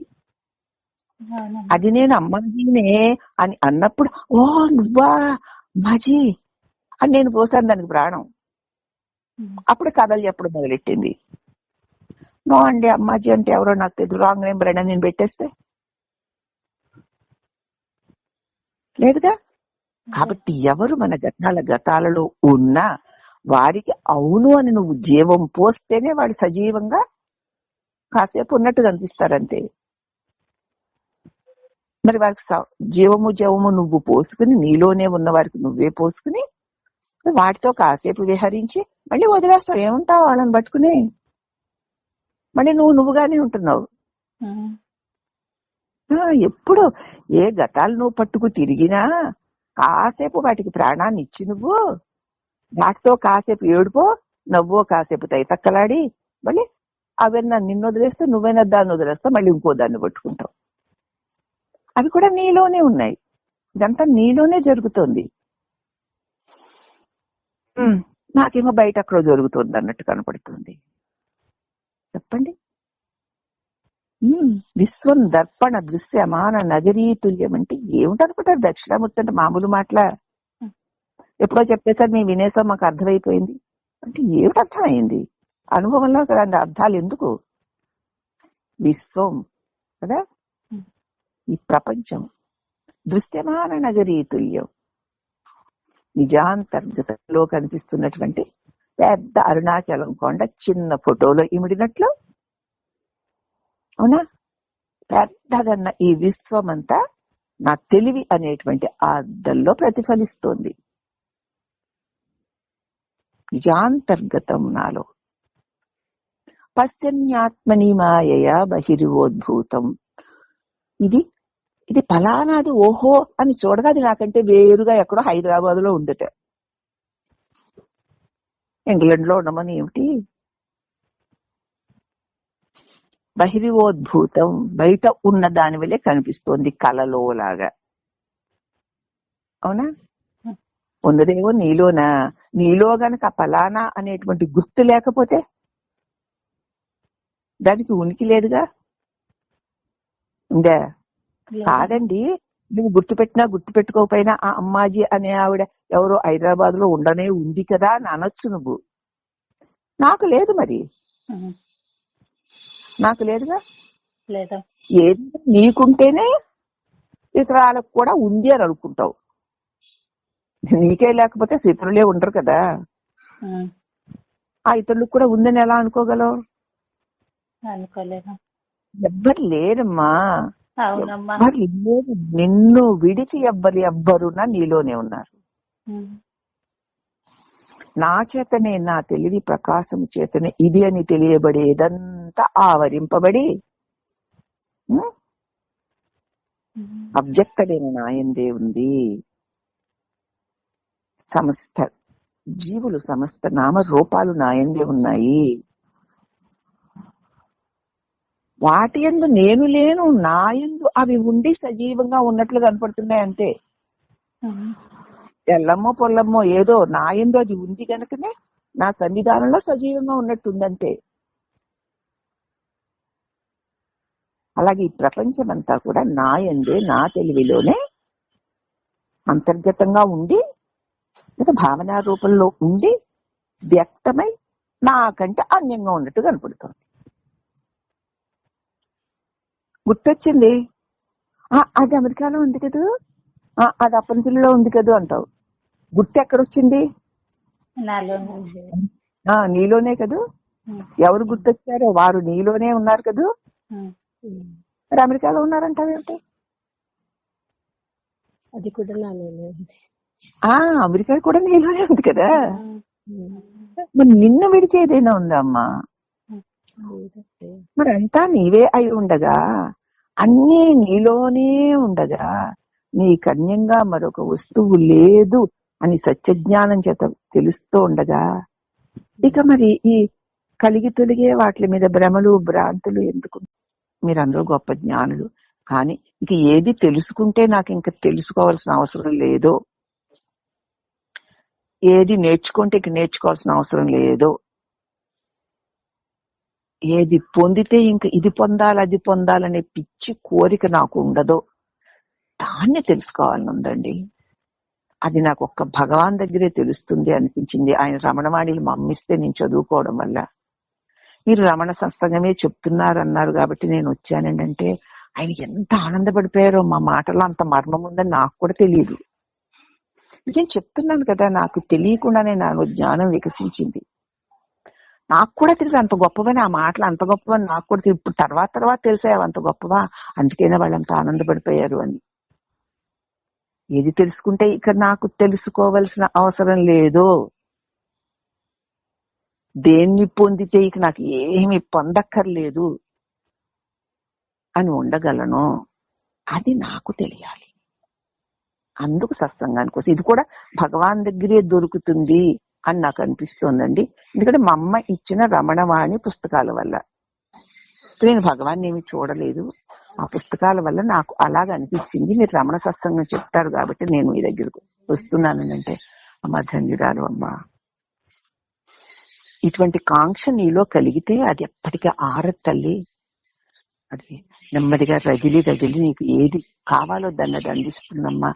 అది నేను అమ్మాజీనే అని అన్నప్పుడు ఓ నువ్వా అమ్మాజీ అని నేను పోసాను దానికి ప్రాణం. అప్పుడు కథలు చెప్పడం మొదలెట్టింది. నో అండి అమ్మాజీ అంటే ఎవరో నాకు తెలియదు, రాంగ్ నెంబర్ అని నేను పెట్టేస్తే లేదుగా. కాబట్టి ఎవరు మన గతాలలో ఉన్నా వారికి అవును అని నువ్వు జీవం పోస్తేనే వాడు సజీవంగా కాసేపు ఉన్నట్టు కనిపిస్తారంతే. మరి వారికి జీవము జీవము నువ్వు పోసుకుని నీలోనే ఉన్న వారికి నువ్వే పోసుకుని వాటితో కాసేపు విహరించి మళ్ళీ వదిలేస్తావు. ఏముంటావు వాళ్ళని పట్టుకుని? మళ్ళీ నువ్వుగానే ఉంటున్నావు. ఎప్పుడు ఏ గతాలు నువ్వు పట్టుకు తిరిగినా కాసేపు వాటికి ప్రాణాన్ని ఇచ్చి నువ్వు వాటితో కాసేపు ఏడుపో నవ్వో కాసేపు తైతక్కలాడి మళ్ళీ అవన్నా నిన్ను వదిలేస్తే నువ్వైనా దాన్ని వదిలేస్తావు, మళ్ళీ ఇంకో దాన్ని పట్టుకుంటావు. అవి కూడా నీలోనే ఉన్నాయి. ఇదంతా నీలోనే జరుగుతుంది. నాకేమో బయట అక్కడ జరుగుతుంది అన్నట్టు కనపడుతుంది. చెప్పండి. విశ్వం దర్పణ దృశ్యమాన నగరీ తుల్యం అంటే ఏమిటనుకుంటారు? దక్షిణామూర్తి అంటే మామూలు మాటల ఎప్పుడో చెప్పేసారి మేము వినేసాం, మాకు అర్థమైపోయింది అంటే ఏమిటి అర్థమైంది? అనుభవంలో రెండు అర్థాలు ఎందుకు? విశ్వం కదా, ఈ ప్రపంచం దృశ్యమాన నగరీ తుల్యం, నిజాంతర్గతంలో కనిపిస్తున్నటువంటి పెద్ద అరుణాచలం కొండ చిన్న ఫోటోలో ఇమిడినట్లు, అవునా? పెద్దదన్న ఈ విశ్వమంతా నా తెలివి అనేటువంటి ఆ అద్దంలో ప్రతిఫలిస్తోంది. నిజాంతర్గతం నాలో. పశ్యన్యాత్మని మాయయా బహిర్వోద్భూతం. ఇది ఫలానాది ఓహో అని చూడగా అది నాకంటే వేరుగా ఎక్కడో హైదరాబాద్ లో ఉందట. ఇంగ్లాండ్ లో ఉండమని ఏమిటి? బహిర్వోద్భూతం, బయట ఉన్న దాని వల్లే కనిపిస్తోంది కలలో లాగా. అవునా? ఉన్నదేమో నీలోనా. నీలో గనక ఫలానా అనేటువంటి గుర్తు లేకపోతే దానికి ఉనికి లేదుగా. ఉందా? కాదండి, నువ్వు గుర్తుపెట్టినా గుర్తుపెట్టుకోకపోయినా ఆ అమ్మాజీ అనే ఆవిడ ఎవరో హైదరాబాద్ లో ఉండనే ఉంది కదా అని అనొచ్చు నువ్వు. నాకు లేదు, మరి నాకు లేదుగా. ఏది నీకుంటేనే ఇతరాలకు కూడా ఉంది అని అనుకుంటావు. నీకే లేకపోతే ఇతరులే ఉండరు కదా. ఉమ్, ఆ ఇతరులకు కూడా ఉందని ఎలా అనుకోగలవు? అనుకోలేదు. ఎవ్వరు లేరమ్మా, అవునమ్మా. ఎవ్వరు లేరు. నిన్ను విడిచి ఎవ్వరున్నా నీలోనే ఉన్నారు. ఉమ్, నా చేతనే, నా తెలివి ప్రకాశం చేతనే ఇది అని తెలియబడేదంతా ఆవరింపబడి ఉమ్, ఉమ్, అవ్యక్తమైన నాయందే ఉంది. సమస్త జీవులు, సమస్త నామరూపాలు నాయందే ఉన్నాయి. వాటి యందు నేను లేను, నాయందు అవి ఉండి సజీవంగా ఉన్నట్లు కనపడుతున్నాయి అంతే. ఉమ్, ఎల్లమ్మో పొల్లమ్మో ఏదో నాయందు అది ఉంది కనుకనే నా సన్నిధానంలో సజీవంగా ఉన్నట్టుందంతే. అలాగే ఈ ప్రపంచమంతా కూడా నాయందే, నా తెలివిలోనే అంతర్గతంగా ఉండి లేదా భావనా రూపంలో ఉండి వ్యక్తమై నాకంటే అన్యంగా ఉన్నట్టు కనపడుతోంది. గుర్తొచ్చింది, అది అమెరికాలో ఉంది కదూ, అది అప్పనపిల్లలో ఉంది కదూ అంటావు. గుర్తు ఎక్కడొచ్చింది? నాలో. నీలోనే కదూ. ఎవరు గుర్తొచ్చారో వారు నీలోనే ఉన్నారు కదూ. మరి అమెరికాలో ఉన్నారంటావేమిటి? అది కూడా నాలోనే ఉంది. అమెరికా కూడా నీలోనే ఉంది కదా. మరి నిన్ను విడిచి ఏదైనా ఉందా అమ్మా? మరి అంతా నీవే అయి ఉండగా, అన్నీ నీలోనే ఉండగా, నీ కన్యంగా మరొక వస్తువు లేదు అని సత్యజ్ఞానం చేత తెలుస్తూ ఉండగా, ఇక మరి ఈ కలిగి తొలిగే వాటి మీద భ్రమలు భ్రాంతులు ఎందుకు? మీరందరూ గొప్ప జ్ఞానులు, కానీ ఇంక ఏది తెలుసుకుంటే నాకు ఇంకా తెలుసుకోవాల్సిన అవసరం లేదో, ఏది నేర్చుకుంటే ఇంక నేర్చుకోవాల్సిన అవసరం లేదో, ఏది పొందితే ఇంక ఇది పొందాలి అది పొందాలనే పిచ్చి కోరిక నాకు ఉండదో దాన్ని తెలుసుకోవాలని ఉందండి. అది నాకు ఒక్క భగవాన్ దగ్గరే తెలుస్తుంది అనిపించింది. ఆయన రమణవాణిని మమ్మిస్తే నేను చదువుకోవడం వల్ల. మీరు రమణ సత్సంగమే చెప్తున్నారన్నారు కాబట్టి నేను వచ్చానండి అంటే ఆయన ఎంత ఆనందపడిపోయారో. మా మాటలో అంత మర్మం ఉందని నాకు కూడా తెలియదు. నేను చెప్తున్నాను కదా, నాకు తెలియకుండానే నాకు జ్ఞానం వికసించింది. నాకు కూడా తెలియదు అంత గొప్పవని, ఆ మాటలు అంత గొప్పవని నాకు కూడా తెలియదు. ఇప్పుడు తర్వాత తెలిసావు అంత గొప్పవా, అందుకైనా వాళ్ళు అంత ఆనందపడిపోయారు అని. ఏది తెలుసుకుంటే ఇక నాకు తెలుసుకోవలసిన అవసరం లేదో, దేన్ని పొందితే ఇక నాకు ఏమి పొందక్కర్లేదు అని ఉండగలను, అది నాకు తెలియాలి. అందుకు సత్సంగానికి వస్తే ఇది కూడా భగవాన్ దగ్గరే దొరుకుతుంది అని నాకు అనిపిస్తోందండి. ఎందుకంటే మా అమ్మ ఇచ్చిన రమణవాణి పుస్తకాల వల్ల. నేను భగవాన్ ఏమి చూడలేదు, ఆ పుస్తకాల వల్ల నాకు అలాగ అనిపించింది. మీరు రమణ సత్సంగం చెప్తారు కాబట్టి నేను మీ దగ్గరకు వస్తున్నానంటే, అమ్మ ధన్యురాలు అమ్మా. ఇటువంటి కాంక్ష నీలో కలిగితే అది ఎప్పటికీ ఆరదు తల్లి. అది నెమ్మదిగా రగిలి నీకు ఏది కావాలో దాన్ని అది అందిస్తుందమ్మా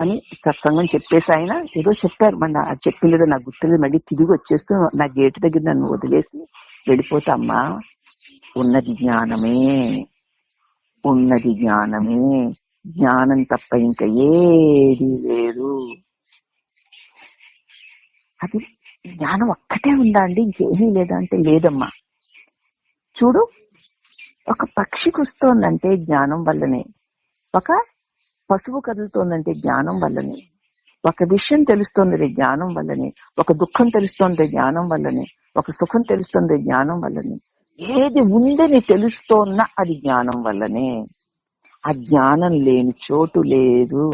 అని సత్సంగం చెప్పేసి ఆయన ఏదో చెప్పారు. మన అది చెప్పలేదో నాకు గుర్తులేదు. మళ్ళీ తిరిగి వచ్చేస్తూ నా గేటు దగ్గర నన్ను వదిలేసి వెళ్ళిపోతామ్మా. ఉన్నది జ్ఞానమే, ఉన్నది జ్ఞానమే, జ్ఞానం తప్ప ఇంకా ఏది లేదు. అది జ్ఞానం ఒక్కటే ఉందా అండి, ఇంకేమీ లేదా అంటే లేదమ్మా. చూడు, ఒక పక్షి కుస్తోందంటే జ్ఞానం వల్లనే, ఒక పశువు కదులుతోందంటే జ్ఞానం వల్లనే, ఒక విషయం తెలుస్తోంది జ్ఞానం వల్లనే, ఒక దుఃఖం తెలుస్తోంది జ్ఞానం వల్లనే, ఒక సుఖం తెలుస్తోంది జ్ఞానం వల్లనే. ఏది ఉందని తెలుస్తోన్నా అది జ్ఞానం వల్లనే. ఆ జ్ఞానం లేని చోటు లేదు.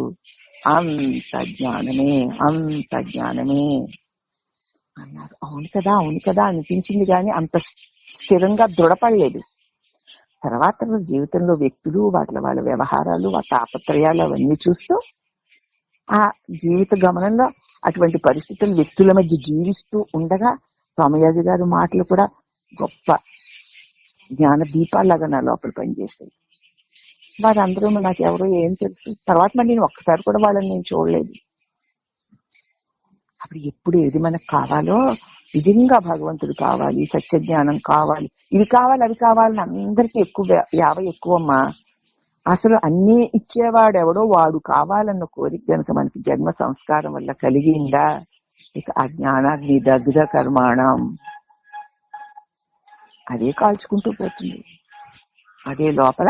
అంత జ్ఞానమే, అంత జ్ఞానమే అన్నారు. అవును కదా అనిపించింది, కానీ అంత స్థిరంగా దృఢపడలేదు. తర్వాత జీవితంలో వ్యక్తులు, వాళ్ళ వ్యవహారాలు, వాళ్ళ తాపత్రయాలు అవన్నీ చూస్తూ ఆ జీవిత గమనంలో అటువంటి పరిస్థితులు వ్యక్తుల మధ్య జీవిస్తూ ఉండగా సోమయాజి గారి మాటలు కూడా గొప్ప జ్ఞాన దీపాల్లాగా నా లోపల పనిచేసాయి. వారందరూ నాకు ఎవరో ఏం తెలుసు. తర్వాత మరి నేను ఒక్కసారి కూడా వాళ్ళని నేను చూడలేదు. అప్పుడు ఎప్పుడు ఏది మనకు కావాలో, నిజంగా భగవంతుడు కావాలి, సత్య జ్ఞానం కావాలి, ఇవి కావాలి అవి కావాలని అందరికీ ఎక్కువ యావ ఎక్కువమ్మా. అసలు అన్నీ ఇచ్చేవాడెవడో వాడు కావాలన్న కోరిక గనక మనకి జన్మ సంస్కారం వల్ల కలిగిందా, ఇక ఆ జ్ఞానాగ్ని దగ్ధ కర్మాణం అదే కాల్చుకుంటూ పోతుంది. అదే లోపల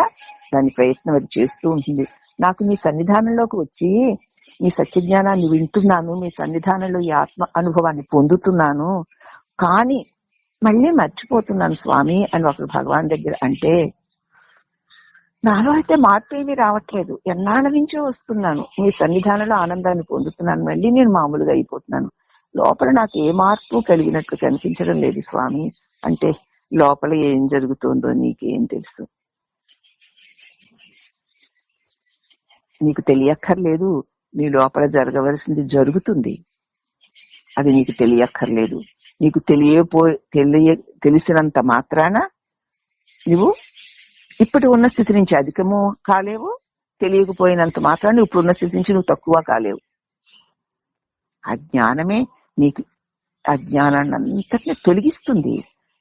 దాని ప్రయత్నం అది చేస్తూ ఉంటుంది. నాకు మీ సన్నిధానంలోకి వచ్చి మీ సత్యజ్ఞానాన్ని వింటున్నాను, మీ సన్నిధానంలో ఈ ఆత్మ అనుభవాన్ని పొందుతున్నాను, కానీ మళ్ళీ మర్చిపోతున్నాను స్వామి అని ఒకరు భగవాన్ దగ్గర అంటే, నాలో అయితే మార్పు ఏమీ రావట్లేదు, ఎన్నాళ్ళ నుంచో వస్తున్నాను, మీ సన్నిధానంలో ఆనందాన్ని పొందుతున్నాను, మళ్ళీ నేను మామూలుగా అయిపోతున్నాను, లోపల నాకు ఏ మార్పు కలిగినట్లు కనిపించడం లేదు స్వామి అంటే, లోపల ఏం జరుగుతుందో నీకేం తెలుసు? నీకు తెలియక్కర్లేదు. నీ లోపల జరగవలసింది జరుగుతుంది, అది నీకు తెలియక్కర్లేదు. నీకు తెలిసినంత మాత్రాన నువ్వు ఇప్పటి ఉన్న స్థితి నుంచి అధికము కాలేవు, తెలియకపోయినంత మాత్రాన ఇప్పుడున్న స్థితి నుంచి నువ్వు తక్కువ కాలేవు. ఆ జ్ఞానమే నీకు ఆ జ్ఞానాన్ని అంతటిని తొలగిస్తుంది.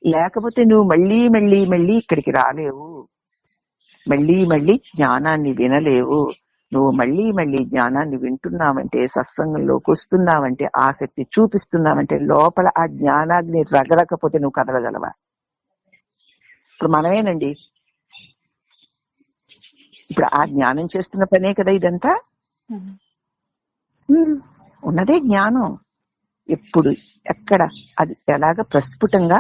లేకపోతే నువ్వు మళ్ళీ మళ్ళీ మళ్ళీ ఇక్కడికి రాలేవు, మళ్ళీ మళ్ళీ జ్ఞానాన్ని వినలేవు. నువ్వు మళ్ళీ మళ్ళీ జ్ఞానాన్ని వింటున్నావంటే, సత్సంగంలోకి వస్తున్నావంటే, ఆసక్తి చూపిస్తున్నావంటే, లోపల ఆ జ్ఞానాన్ని రగలకపోతే నువ్వు కదలగలవా? ఇప్పుడు మనమేనండి, ఇప్పుడు ఆ జ్ఞానం చేస్తున్న పనే కదా ఇదంతా. ఉన్నదే జ్ఞానం. ఎప్పుడు ఎక్కడ అది ఎలాగ ప్రస్ఫుటంగా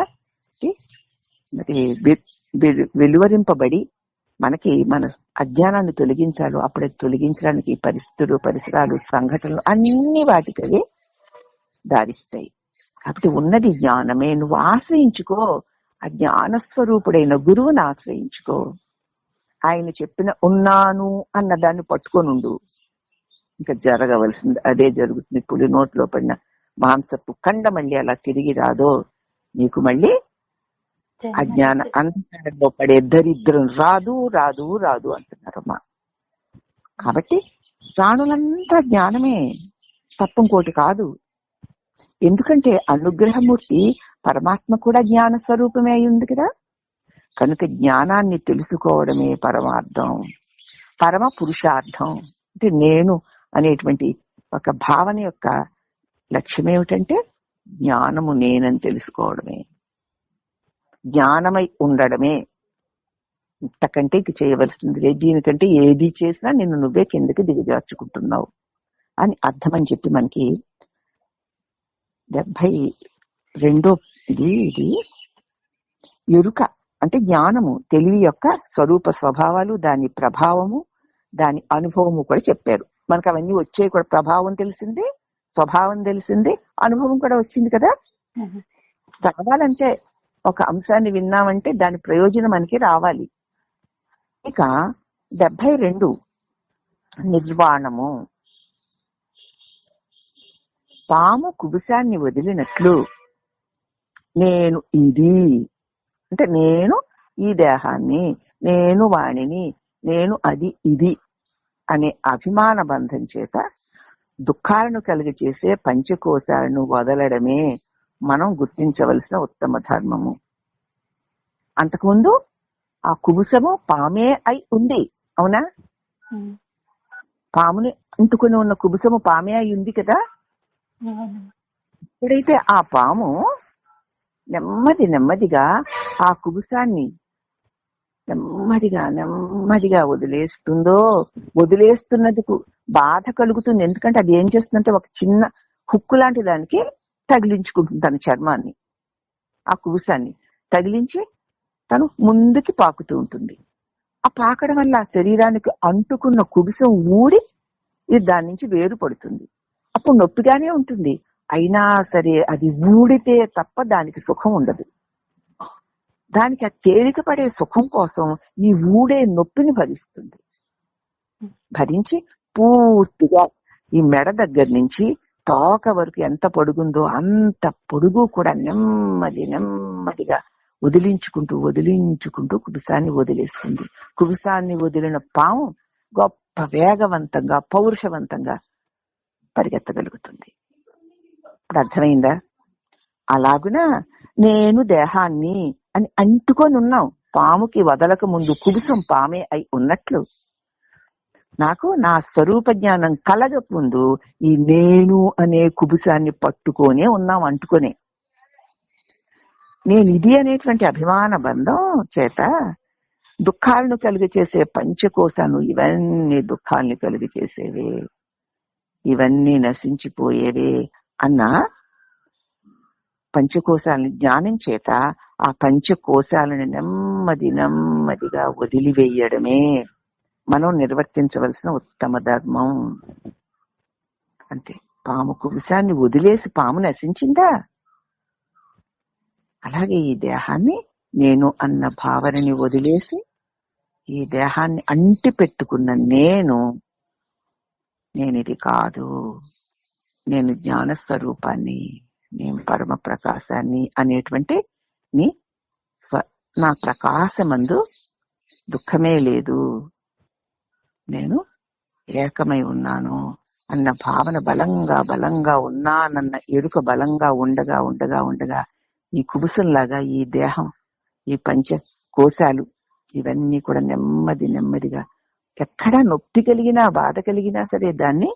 వెలువరింపబడి మనకి మన అజ్ఞానాన్ని తొలగించాలో అప్పుడే తొలగించడానికి పరిస్థితులు, పరిసరాలు, సంఘటనలు అన్ని వాటికి దారిస్తాయి. కాబట్టి ఉన్నది జ్ఞానమే. నువ్వు ఆశ్రయించుకో, ఆ జ్ఞానస్వరూపుడైన గురువుని ఆశ్రయించుకో. ఆయన చెప్పిన ఉన్నాను అన్న దాన్ని పట్టుకొనుండు, ఇంకా జరగవలసింది అదే జరుగుతుంది. పులి నోట్లో పడిన మాంసపు కండ మళ్ళీ అలా తిరిగి రాదో, నీకు మళ్ళీ అజ్ఞాన అంతరంలో పడే దరిద్రం రాదు రాదు రాదు అంటున్నారమ్మా. కాబట్టి ప్రాణులంతా జ్ఞానమే, తప్పంకోటి కాదు. ఎందుకంటే అనుగ్రహమూర్తి పరమాత్మ కూడా జ్ఞాన స్వరూపమే అయి ఉంది కదా. కనుక జ్ఞానాన్ని తెలుసుకోవడమే పరమార్థం, పరమ పురుషార్థం. అంటే నేను అనేటువంటి ఒక భావన యొక్క లక్ష్యం ఏమిటంటే జ్ఞానము నేనని తెలుసుకోవడమే, జ్ఞానమై ఉండడమే. ఇంతకంటే ఇంక చేయవలసింది లేదు. దీనికంటే ఏది చేసినా నిన్ను నువ్వే కిందకి దిగజార్చుకుంటున్నావు అని అర్థం అని చెప్పి మనకి 72 ఇది ఎరుక అంటే జ్ఞానము, తెలివి యొక్క స్వరూప స్వభావాలు, దాని ప్రభావము, దాని అనుభవము కూడా చెప్పారు. మనకు అవన్నీ వచ్చే కూడా, ప్రభావం తెలిసింది, స్వభావం తెలిసింది, అనుభవం కూడా వచ్చింది కదా. చదవాలంటే ఒక అంశాన్ని విన్నామంటే దాని ప్రయోజనం మనకి రావాలి. ఇక 72 నిర్వాణము. పాము కుబుసాన్ని వదిలినట్లు నేను ఇది అంటే నేను ఈ దేహాన్ని, నేను వాణిని, నేను అది ఇది అనే అభిమాన బంధం చేత దుఃఖాలను కలిగచేసే పంచకోశాలను వదలడమే మనం గుర్తించవలసిన ఉత్తమ ధర్మము. అంతకుముందు ఆ కుబుసము పామే అయి ఉంది, అవునా? పాముని అంటుకుని ఉన్న కుబుసము పామే అయి ఉంది కదా. ఎప్పుడైతే ఆ పాము నెమ్మదిగా ఆ కుబుసాన్ని నెమ్మదిగా వదిలేస్తున్నందుకు బాధ కలుగుతుంది. ఎందుకంటే అది ఏం చేస్తుందంటే ఒక చిన్న హుక్కు లాంటి దానికి తగిలించుకుంటుంది తన చర్మాన్ని, ఆ కుబుసాన్ని తగిలించి తను ముందుకి పాకుతూ ఉంటుంది. ఆ పాకడం వల్ల ఆ శరీరానికి అంటుకున్న కుబుసం ఊడి ఇది దాని నుంచి వేరుపడుతుంది. అప్పుడు నొప్పిగానే ఉంటుంది, అయినా సరే అది ఊడితే తప్ప దానికి సుఖం ఉండదు. దానికి ఆ తేలిక పడే సుఖం కోసం ఈ ఊడే నొప్పిని భరిస్తుంది. భరించి పూర్తిగా ఈ మెడ దగ్గర నుంచి తోక వరకు ఎంత పొడుగుందో అంత పొడుగు కూడా నెమ్మదిగా వదిలించుకుంటూ కుబుసాన్ని వదిలేస్తుంది. కుబుసాన్ని వదిలిన పాము గొప్ప వేగవంతంగా, పౌరుషవంతంగా పరిగెత్తగలుగుతుంది. ఇప్పుడు అర్థమైందా? అలాగున నేను దేహాన్ని అని అంటుకొని ఉన్నాం. పాముకి వదలక ముందు కుబుసం పామే అయి ఉన్నట్లు నాకు నా స్వరూప జ్ఞానం కలగక ముందు ఈ నేను అనే కుబుసాన్ని పట్టుకొనే ఉన్నాం, అంటుకొనే. నేను ఇది అనేటువంటి అభిమాన బంధం చేత దుఃఖాలను కలుగ చేసే పంచకోశాలు ఇవన్నీ దుఃఖాలను కలుగ చేసేవే, ఇవన్నీ నశించిపోయేవే అన్న పంచకోశాలని జ్ఞానం చేత ఆ పంచకోశాలను నెమ్మదిగా వదిలివేయడమే మనం నిర్వర్తించవలసిన ఉత్తమ ధర్మం. అంతే. పాము కుబుసాన్ని వదిలేసి పాము నశించిందా? అలాగే ఈ దేహాన్ని నేను అన్న భావనని వదిలేసి ఈ దేహాన్ని అంటి పెట్టుకున్న నేనిది కాదు, నేను జ్ఞాన స్వరూపాన్ని, నేను పరమ ప్రకాశాన్ని అనేటువంటి నా ప్రకాశమందు దుఃఖమే లేదు, నేను ఏకమై ఉన్నాను అన్న భావన బలంగా ఉన్నానన్న ఎరుక బలంగా ఉండగా ఈ కుబుసంలాగా ఈ దేహం, ఈ పంచ కోశాలు ఇవన్నీ కూడా నెమ్మదిగా ఎక్కడా నొప్పి కలిగినా బాధ కలిగినా సరే దాన్ని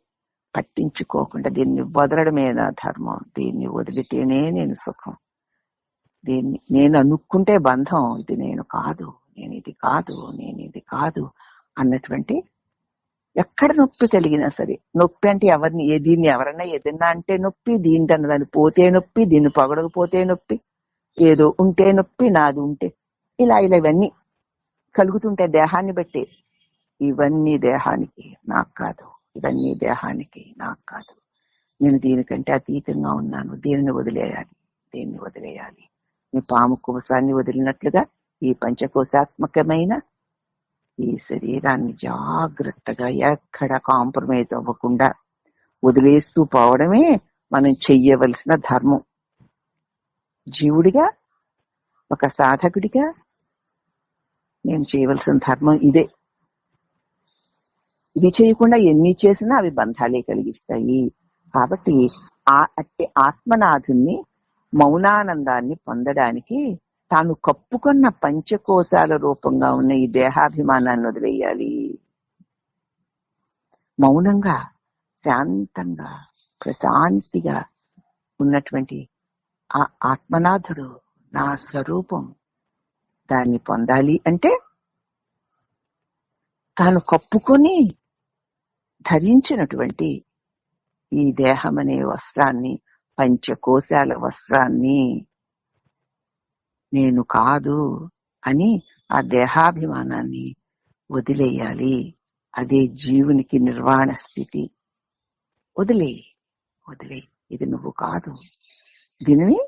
పట్టించుకోకుండా దీన్ని వదలడమే నా ధర్మం, దీన్ని వదిలితేనే నేను సుఖం, దీన్ని నేను అనుకుంటే బంధం, ఇది నేను కాదు, నేను ఇది కాదు అన్నటువంటి ఎక్కడ నొప్పి కలిగినా సరే, నొప్పి అంటే దీన్ని ఎవరన్నా ఏదన్నా అంటే నొప్పి, దాన్ని పోతే నొప్పి, దీన్ని పొగడకపోతే నొప్పి, ఏదో ఉంటే నొప్పి, నాది ఉంటే ఇలా ఇవన్నీ కలుగుతుంటే దేహాన్ని బట్టి, ఇవన్నీ దేహానికి నాకు కాదు, ఇవన్నీ దేహానికి నాకు కాదు, నేను దీనికంటే అతీతంగా ఉన్నాను, దీన్ని వదిలేయాలి. ఈ పాము కోశాన్ని వదిలినట్లుగా ఈ పంచకోశాత్మకమైన ఈ శరీరాన్ని జాగ్రత్తగా ఎక్కడ కాంప్రమైజ్ అవ్వకుండా వదిలేస్తూ పోవడమే మనం చెయ్యవలసిన ధర్మం. జీవుడిగా, ఒక సాధకుడిగా నేను చేయవలసిన ధర్మం ఇదే. ఇది చేయకుండా ఎన్ని చేసినా అవి బంధాలే కలిగిస్తాయి. కాబట్టి అట్టి ఆత్మనాథుణ్ణి, మౌనానందాన్ని పొందడానికి తాను కప్పుకున్న పంచకోశాల రూపంగా ఉన్న ఈ దేహాభిమానాన్ని వదిలేయాలి. మౌనంగా, శాంతంగా, ప్రశాంతిగా ఉన్నటువంటి ఆ ఆత్మనాథుడు నా స్వరూపం, దాన్ని పొందాలి అంటే తాను కప్పుకొని ధరించినటువంటి ఈ దేహం అనే వస్త్రాన్ని, పంచకోశాల వస్త్రాన్ని నేను కాదు అని ఆ దేహాభిమానాన్ని వదిలేయాలి. అదే జీవునికి నిర్వాణ స్థితి. వదిలే ఇది నువ్వు కాదు, దీనిని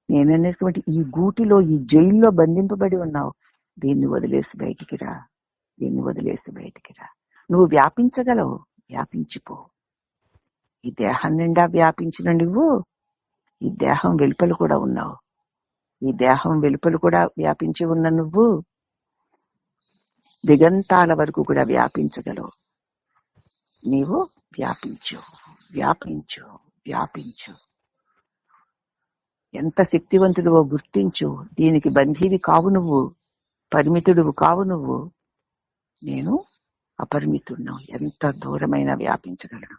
నేననేటువంటి ఈ గూటిలో, ఈ జైల్లో బంధింపబడి ఉన్నావు, దీన్ని వదిలేసి బయటికి రా. నువ్వు వ్యాపించగలవు, వ్యాపించిపో. ఈ దేహం నిండా వ్యాపించిన నువ్వు ఈ దేహం వెలుపల కూడా ఉన్నావు, ఈ దేహం వెలుపల కూడా వ్యాపించి ఉన్న నువ్వు దిగంతాల వరకు కూడా వ్యాపించగలవు. నీవు వ్యాపించు. ఎంత శక్తివంతుడివో గుర్తించు. దీనికి బంధీవి కావు నువ్వు, పరిమితుడువు కావు నువ్వు. నేను అపరిమితుడును, ఎంత దూరమైనా వ్యాపించగలను.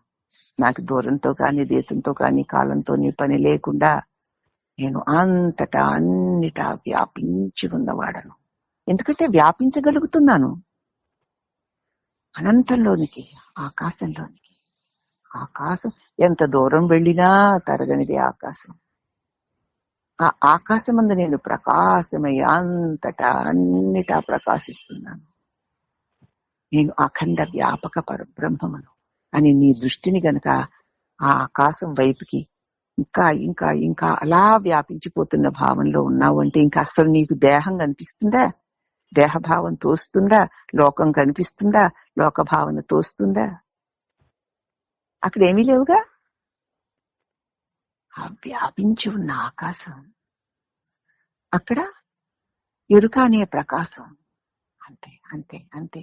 నాకు దూరంతో కానీ, దేశంతో కానీ, కాలంతో నీ పని లేకుండా నేను అంతటా అన్నిటా వ్యాపించి ఉన్నవాడను. ఎందుకంటే వ్యాపించగలుగుతున్నాను అనంతంలోనికి, ఆకాశంలోనికి. ఆకాశం ఎంత దూరం వెళ్ళినా తరగనిది ఆకాశం. ఆ ఆకాశమందు నేను ప్రకాశమై అంతటా అన్నిటా ప్రకాశిస్తున్నాను. నేను అఖండ వ్యాపక పరబ్రహ్మమును అని నీ దృష్టిని గనక ఆ ఆకాశం వైపుకి ఇంకా అలా వ్యాపించిపోతున్న భావంలో ఉన్నావు అంటే ఇంకా అసలు నీకు దేహం కనిపిస్తుందా? దేహభావం తోస్తుందా? లోకం కనిపిస్తుందా? లోక భావన తోస్తుందా? అక్కడ ఏమీ లేవుగా. ఆ వ్యాపించి ఉన్న ఆకాశం, అక్కడ ఎరుక అనే ప్రకాశం. అంతే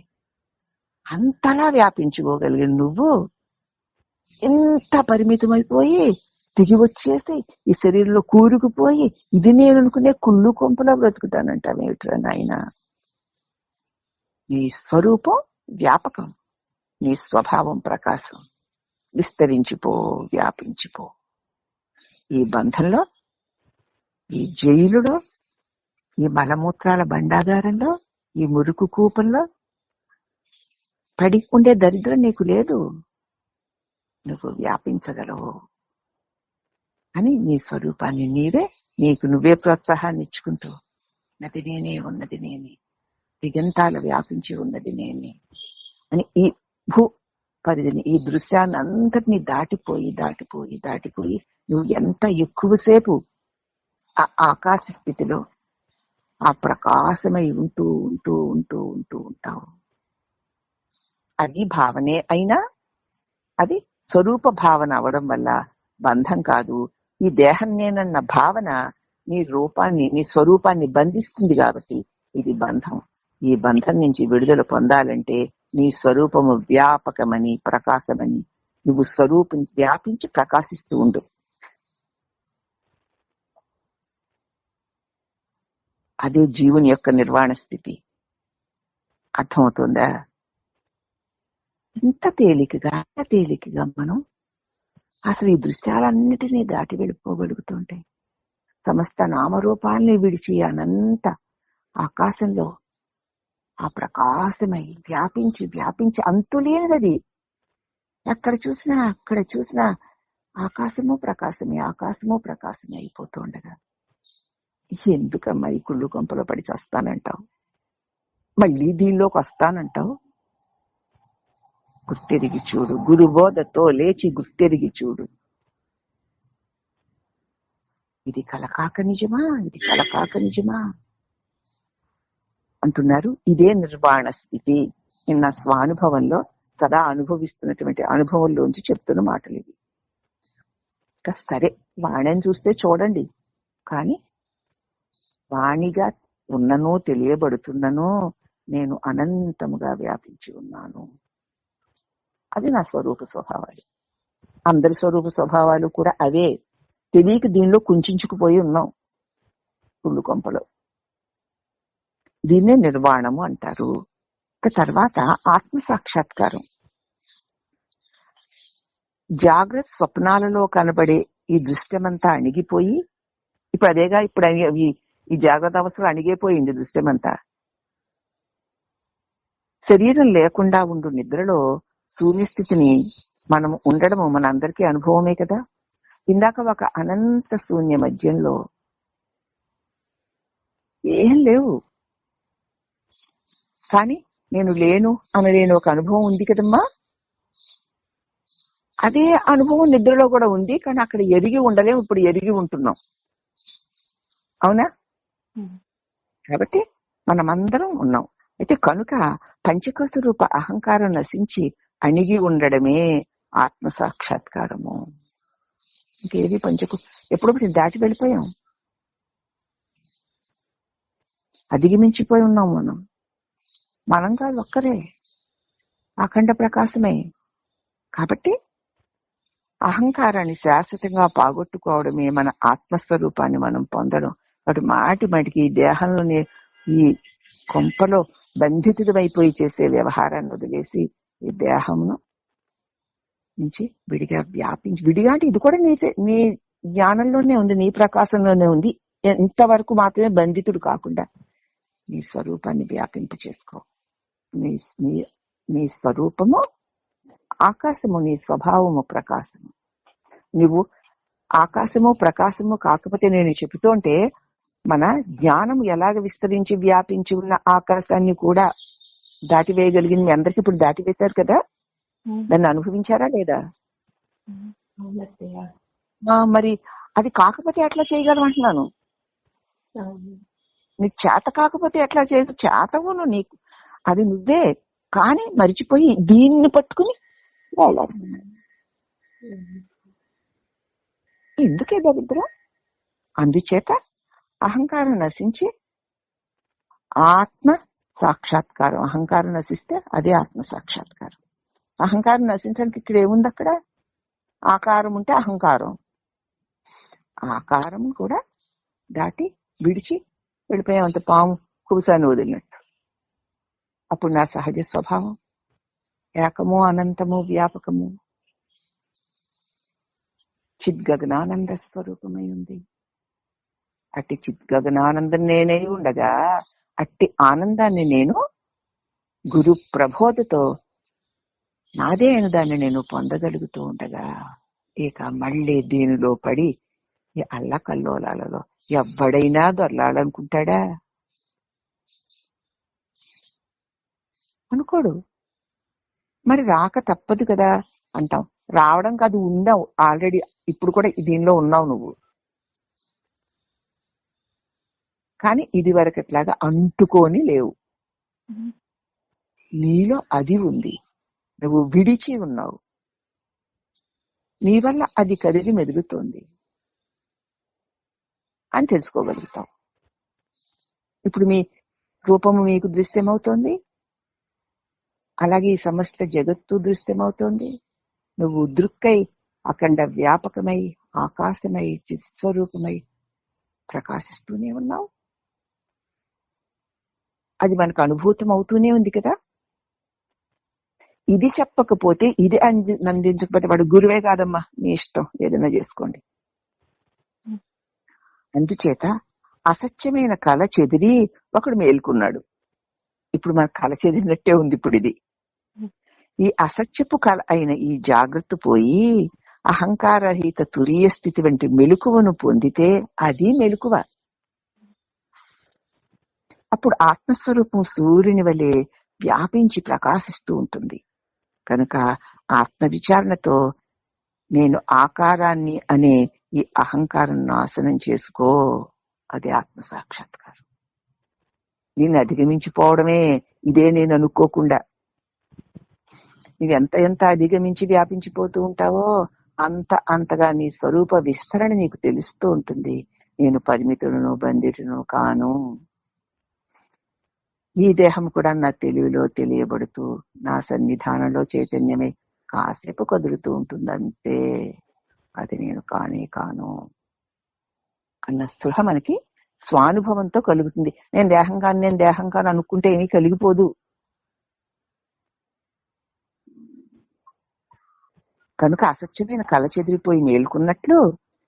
అంతలా వ్యాపించుకోగలిగిన నువ్వు ఎంత పరిమితమైపోయి దిగి వచ్చేసి ఈ శరీరంలో కూరుకుపోయి ఇది నేను అనుకునే కుళ్ళు కొంపలా బ్రతుకుతానంటావేమిట్రా నాయన? నీ స్వరూపం వ్యాపకం, నీ స్వభావం ప్రకాశం విస్తరించిపో, వ్యాపించిపో. ఈ బంధంలో, ఈ జైలులో, ఈ మలమూత్రాల బండాగారంలో, ఈ మురుకు కూపంలో పడి ఉండే దరిద్రం నీకు లేదు. నువ్వు వ్యాపించగలవు అని నీ స్వరూపాన్ని నీవే నీకు నువ్వే ప్రోత్సాహాన్ని ఇచ్చుకుంటూ, ఉన్నది నేనే, ఉన్నది నేనే, దిగంతాల వ్యాపించి ఉన్నది నేనే అని ఈ భూ పరిధిని, ఈ దృశ్యాన్ని అంతటినీ దాటిపోయి దాటిపోయి దాటిపోయి నువ్వు ఎంత ఎక్కువసేపు ఆ ఆకాశ స్థితిలో ఆ ప్రకాశమై ఉంటూ ఉంటూ ఉంటూ ఉంటూ ఉంటావు. అది భావనే అయినా అది స్వరూప భావన అవడం వల్ల బంధం కాదు. ఈ దేహం నేనన్న భావన నీ రూపాన్ని, నీ స్వరూపాన్ని బంధిస్తుంది కాబట్టి ఇది బంధం. ఈ బంధం నుంచి విడుదల పొందాలంటే నీ స్వరూపము వ్యాపకమని, ప్రకాశమని, నువ్వు స్వరూపం వ్యాపించి ప్రకాశిస్తూ ఉండు. అదే జీవుని యొక్క నిర్వాణ స్థితి. అర్థమవుతుందా? ఇంత తేలికగా మనం అసలు ఈ దృశ్యాలన్నిటినీ దాటి వెళ్ళిపోగలుగుతుంటాయి. సమస్త నామరూపాల్ని విడిచి అనంత ఆకాశంలో ఆ ప్రకాశమై వ్యాపించి వ్యాపించి అంతులేనిదది. అక్కడ చూసినా ఆకాశము ప్రకాశమే, ఆకాశము ప్రకాశమే అయిపోతూ ఉండగా ఎందుకమ్మా ఈ కుళ్ళు కొంపలో పడి చేస్తానంటావు, మళ్ళీ దీనిలోకి వస్తానంటావు? గుర్తెరిగి చూడు, గురుబోధతో లేచి గుర్తెరిగి చూడు. ఇది కలకాక నిజమా, ఇది కలకాక నిజమా అంటున్నారు. ఇదే నిర్వాణ స్థితి. నిన్న స్వానుభవంలో సదా అనుభవిస్తున్నటువంటి అనుభవంలోంచి చెప్తున్న మాటలు ఇవి. సరే, వాణిని చూస్తే చూడండి, కానీ వాణిగా ఉన్ననో తెలియబడుతున్ననో నేను అనంతముగా వ్యాపించి ఉన్నాను. అది నా స్వరూప స్వభావాలు. అందరి స్వరూప స్వభావాలు కూడా అవే. తెలియక దీనిలో కుంచుకుపోయి ఉన్నాం కుళ్ళు కొంపలో. దీన్నే నిర్వాణము అంటారు. తర్వాత ఆత్మ సాక్షాత్కారం. జాగ్రత్త స్వప్నాలలో కనబడే ఈ దృశ్యమంతా అణిగిపోయి, ఇప్పుడు అదేగా, ఇప్పుడు ఈ జాగ్రత్త అవసరం అణిగిపోయింది దృశ్యమంతా. శరీరం లేకుండా ఉండు నిద్రలో శూన్యస్థితిని మనం ఉండడము మన అందరికీ అనుభవమే కదా. ఇందాక ఒక అనంత శూన్య మధ్యంలో ఏం లేవు, కానీ నేను లేను అనలేని ఒక అనుభవం ఉంది కదమ్మా. అదే అనుభవం నిద్రలో కూడా ఉంది, కానీ అక్కడ ఎరిగి ఉండలేము, ఇప్పుడు ఎరిగి ఉంటున్నాం. అవునా? కాబట్టి మనమందరం ఉన్నాం. అయితే కనుక పంచకోశ రూప అహంకారం నశించి అణిగి ఉండడమే ఆత్మ సాక్షాత్కారము. ఇంకేది ఎప్పుడప్పుడు దాటి వెళ్ళిపోయాం, అధిగమించిపోయి ఉన్నాం. మనం కాదు, ఒక్కరే అఖండ ప్రకాశమే. కాబట్టి అహంకారాన్ని శాశ్వతంగా పాగొట్టుకోవడమే మన ఆత్మస్వరూపాన్ని మనం పొందడం. వాటి మాటికి ఈ దేహంలోనే ఈ కొంపలో బంధితుడమైపోయి చేసే వ్యవహారాన్ని వదిలేసి ఈ దేహంను నుంచి విడిగా వ్యాపించి, విడిగా అంటే ఇది కూడా నీ జ్ఞానంలోనే ఉంది, నీ ప్రకాశంలోనే ఉంది. ఇంతవరకు మాత్రమే బంధితుడు కాకుండా నీ స్వరూపాన్ని వ్యాపింప చేసుకో. నీ స్వరూపము ఆకాశము, నీ స్వభావము ప్రకాశము. నువ్వు ఆకాశము ప్రకాశము కాకపోతే నేను చెబుతుంటే మన జ్ఞానం ఎలాగ విస్తరించి వ్యాపించి ఉన్న ఆకాశాన్ని కూడా దాటివేయగలిగింది. మీ అందరికి ఇప్పుడు దాటివేశారు కదా, దాన్ని అనుభవించారా లేదా? మరి అది కాకపోతే ఎట్లా చేయగలం అంటున్నాను. నీకు చేత కాకపోతే ఎట్లా చేయదు? చేతవును నీకు, అది నువ్వే, కానీ మరిచిపోయి దీన్ని పట్టుకుని వేలాడుతున్నా. ఎందుకే దరిద్రం? అందుచేత అహంకారం నశించి ఆత్మ సాక్షాత్కారం. అహంకారం నశిస్తే అదే ఆత్మ సాక్షాత్కారం. అహంకారం నశించడానికి ఇక్కడ ఏముంది? అక్కడ ఆకారం ఉంటే అహంకారం, ఆకారం కూడా దాటి విడిచి వెళ్ళిపోయాం. అంత పాము కుబుసాన్ని వదిలినట్టు. అప్పుడు నా సహజ స్వభావం ఏకము అనంతము వ్యాపకము చిద్గగనానంద స్వరూపమై ఉంది. అట్టి చిద్గగనానందం నేనై ఉండగా అట్టి ఆనందాన్ని నేను గురు ప్రబోధతో నాదే అయిన దాన్ని నేను పొందగలుగుతూ ఉండగా ఇక మళ్ళీ దీనిలో పడి ఈ అల్లకల్లోలాలలో ఎవ్వడైనా దొరలాలనుకుంటాడా? అనుకోడు. మరి రాక తప్పదు కదా అంటాం. రావడం కాదు, ఉన్నావు ఆల్రెడీ. ఇప్పుడు కూడా దీనిలో ఉన్నావు నువ్వు. కానీ ఇది వరకట్లాగా అంటుకొని లేవు. నీలో అది ఉంది, నువ్వు విడిచి ఉన్నావు. నీ వల్ల అది కదిలి మెదులుతోంది అని తెలుసుకోగలుగుతావు. ఇప్పుడు మీ రూపము మీకు దృశ్యమవుతోంది, అలాగే ఈ సమస్త జగత్తు దృశ్యమవుతోంది. నువ్వు దృక్కై అఖండ వ్యాపకమై ఆకాశమై చిస్వరూపమై ప్రకాశిస్తూనే ఉన్నావు. అది మనకు అనుభూతం అవుతూనే ఉంది కదా. ఇది చెప్పకపోతే, ఇది అందించకపోతే వాడు గురువే కాదమ్మా, మీ ఇష్టం, ఏదైనా చేసుకోండి. అందుచేత అసత్యమైన కళ చెదిరి ఒకడు మేల్కున్నాడు. ఇప్పుడు మన కళ చెదిరినట్టే ఉంది. ఇప్పుడు ఇది ఈ అసత్యపు కళ అయిన ఈ జాగ్రత్త పోయి అహంకారరహిత తురీయ స్థితి వంటి మెలకువను పొందితే అది మెలకువ. అప్పుడు ఆత్మస్వరూపం సూర్యుని వలె వ్యాపించి ప్రకాశిస్తూ ఉంటుంది. కనుక ఆత్మ విచారణతో నేను ఆకారాన్ని అనే ఈ అహంకారం నాశనం చేసుకో. అది ఆత్మ సాక్షాత్కారం. నేను అధిగమించిపోవడమే ఇదే నేను అనుకోకుండా. నువ్వు ఎంత ఎంత అధిగమించి వ్యాపించిపోతూ ఉంటావో అంతగా నీ స్వరూప విస్తరణ నీకు తెలుస్తూ ఉంటుంది. నేను పరిమితులను బంధితులను కాను. ఈ దేహం కూడా నా తెలివిలో తెలియబడుతూ నా సన్నిధానంలో చైతన్యమే కాసేపు కదులుతూ ఉంటుంది అంతే. అది నేను కానే కాను అన్న స్పృహ మనకి స్వానుభవంతో కలుగుతుంది. నేను దేహం కాను అనుకుంటే ఏమీ కలిగిపోదు. కనుక అసత్యమైన కళ చెదిరిపోయి మేల్కున్నట్లు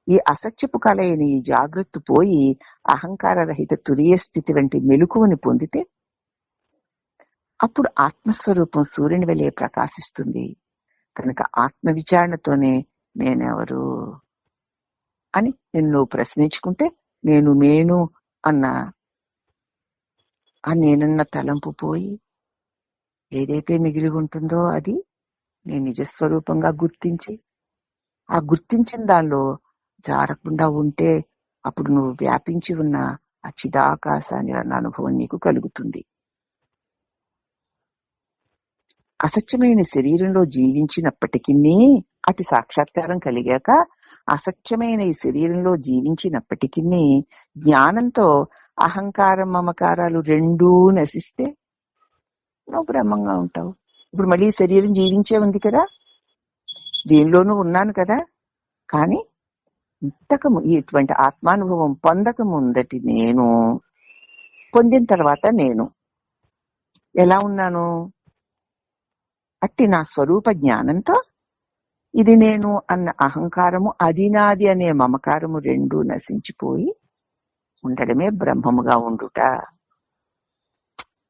ఈ అసత్యపు కళ అయిన ఈ జాగ్రత్త పోయి అహంకార రహిత తురీయ స్థితి వంటి మెలకువని పొందితే అప్పుడు ఆత్మస్వరూపం సూర్యుని వలె ప్రకాశిస్తుంది. కనుక ఆత్మ విచారణతోనే నేనెవరు అని నిన్ను ప్రశ్నించుకుంటే నేను అన్న ఆ నేనన్న తలంపు పోయి ఏదైతే మిగిలి ఉంటుందో అది నేను నిజస్వరూపంగా గుర్తించి ఆ గుర్తించిన దానిలో జారకుండా ఉంటే అప్పుడు నువ్వు వ్యాపించి ఉన్న ఆ చిదాకాశాన్ని అన్న అనుభవం నీకు కలుగుతుంది. అసత్యమైన శరీరంలో జీవించినప్పటికీ అటు సాక్షాత్కారం కలిగాక అసత్యమైన ఈ శరీరంలో జీవించినప్పటికీ జ్ఞానంతో అహంకారం మమకారాలు రెండూ నశిస్తే నువ్వు బ్రహ్మంగా ఉంటావు. ఇప్పుడు మళ్ళీ శరీరం జీవించే ఉంది కదా, దీనిలోనూ ఉన్నాను కదా. కానీ ఇటువంటి ఆత్మానుభవం పొందక ముందటి నేను, పొందిన తర్వాత నేను ఎలా ఉన్నాను? అట్టి నా స్వరూప జ్ఞానంతో ఇది నేను అన్న అహంకారము, అది నాది అనే మమకారము రెండూ నశించిపోయి ఉండడమే బ్రహ్మముగా ఉండుట.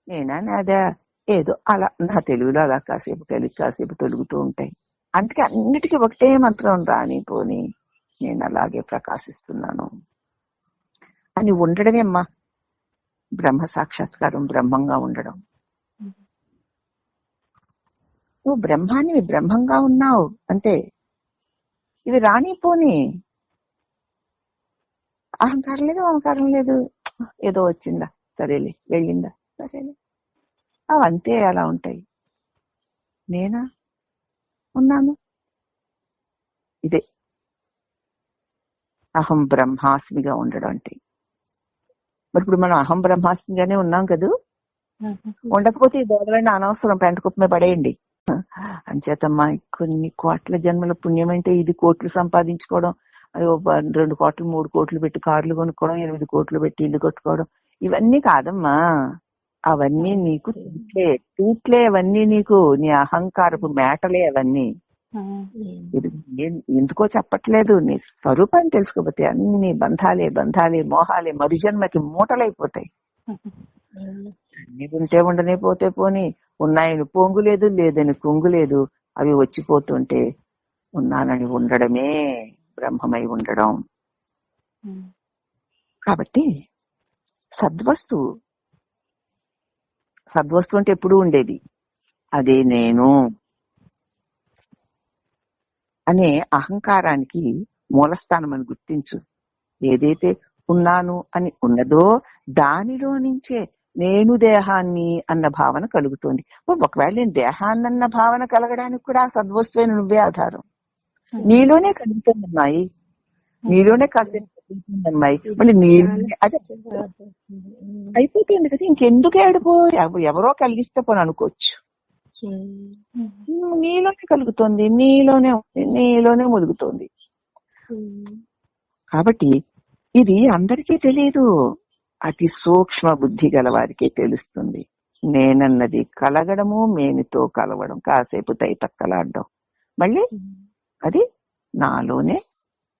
నేనా నాదా ఏదో అలా నా తెలుగులో అలా కాసేపు తొలుగుతూ ఉంటాయి. అందుకే అన్నిటికీ ఒకటే మంత్రం, రాని పోని నేను అలాగే ప్రకాశిస్తున్నాను అని ఉండడమే అమ్మా బ్రహ్మ సాక్షాత్కారం, బ్రహ్మంగా ఉండడం. నువ్వు బ్రహ్మాన్ని బ్రహ్మంగా ఉన్నావు అంతే. ఇవి రానిపోని అహంకారం లేదు, మమకారం లేదు, ఏదో వచ్చిందా సరేలే, వెళ్ళిందా సరేలే, అవంతే అలా ఉంటాయి. నేనా ఉన్నాను. ఇదే అహం బ్రహ్మాస్మిగా ఉండడం అంటే. మరి ఇప్పుడు మనం అహం బ్రహ్మాస్మిగానే ఉన్నాం కదూ. ఉండకపోతే ఈ దోదలన్నీ అనవసరం, పెంట కుప్పమే పడేయండి. అంచేతమ్మా కొన్ని కోట్ల జన్మల పుణ్యం అంటే ఇది కోట్లు సంపాదించుకోవడం, అది 2 కోట్లు 3 కోట్లు పెట్టి కార్లు కొనుక్కోవడం, 8 కోట్లు పెట్టి ఇల్లు కట్టుకోవడం, ఇవన్నీ కాదమ్మా. అవన్నీ నీకు తూట్లే అవన్నీ నీకు నీ అహంకారపు మేటలే అవన్నీ. ఇది ఎందుకో చెప్పట్లేదు, నీ స్వరూపాన్ని తెలుసుకోకపోతే అన్ని బంధాలే బంధాలే మోహాలే మరుజన్మకి మూటలైపోతాయి. అన్ని ఉంటే ఉండనే పోతే పోని, ఉన్నాయని పొంగు లేదు, లేదని కొంగు లేదు. అవి వచ్చిపోతుంటే ఉన్నానని ఉండడమే బ్రహ్మమై ఉండడం. కాబట్టి సద్వస్తువు అంటే ఎప్పుడూ ఉండేది అదే నేను అనే అహంకారానికి మూలస్థానం అని గుర్తించు. ఏదైతే ఉన్నాను అని ఉన్నదో దానిలో నుంచే నేను దేహాన్ని అన్న భావన కలుగుతోంది. ఒకవేళ నేను దేహాన్ని అన్న భావన కలగడానికి కూడా సద్వస్తువైన నువ్వే ఆధారం. నీలోనే కలుగుతుందమ్మాయి, నీలోనే కాసేపు కలుగుతుందమ్మాయి. మళ్ళీ నీలోనే అదే అయిపోతుంది కదా, ఇంకెందుకు ఏడుపో, ఎవరో కలిగిస్తే పోని అనుకోవచ్చు. నీలోనే కలుగుతుంది, నీలోనే ములుగుతోంది. కాబట్టి ఇది అందరికీ తెలియదు, అతి సూక్ష్మ బుద్ధి గల వారికే తెలుస్తుంది. నేనన్నది కలగడము, మేనితో కలవడం, కాసేపు తైతక్కలాడడం, మళ్ళీ అది నాలోనే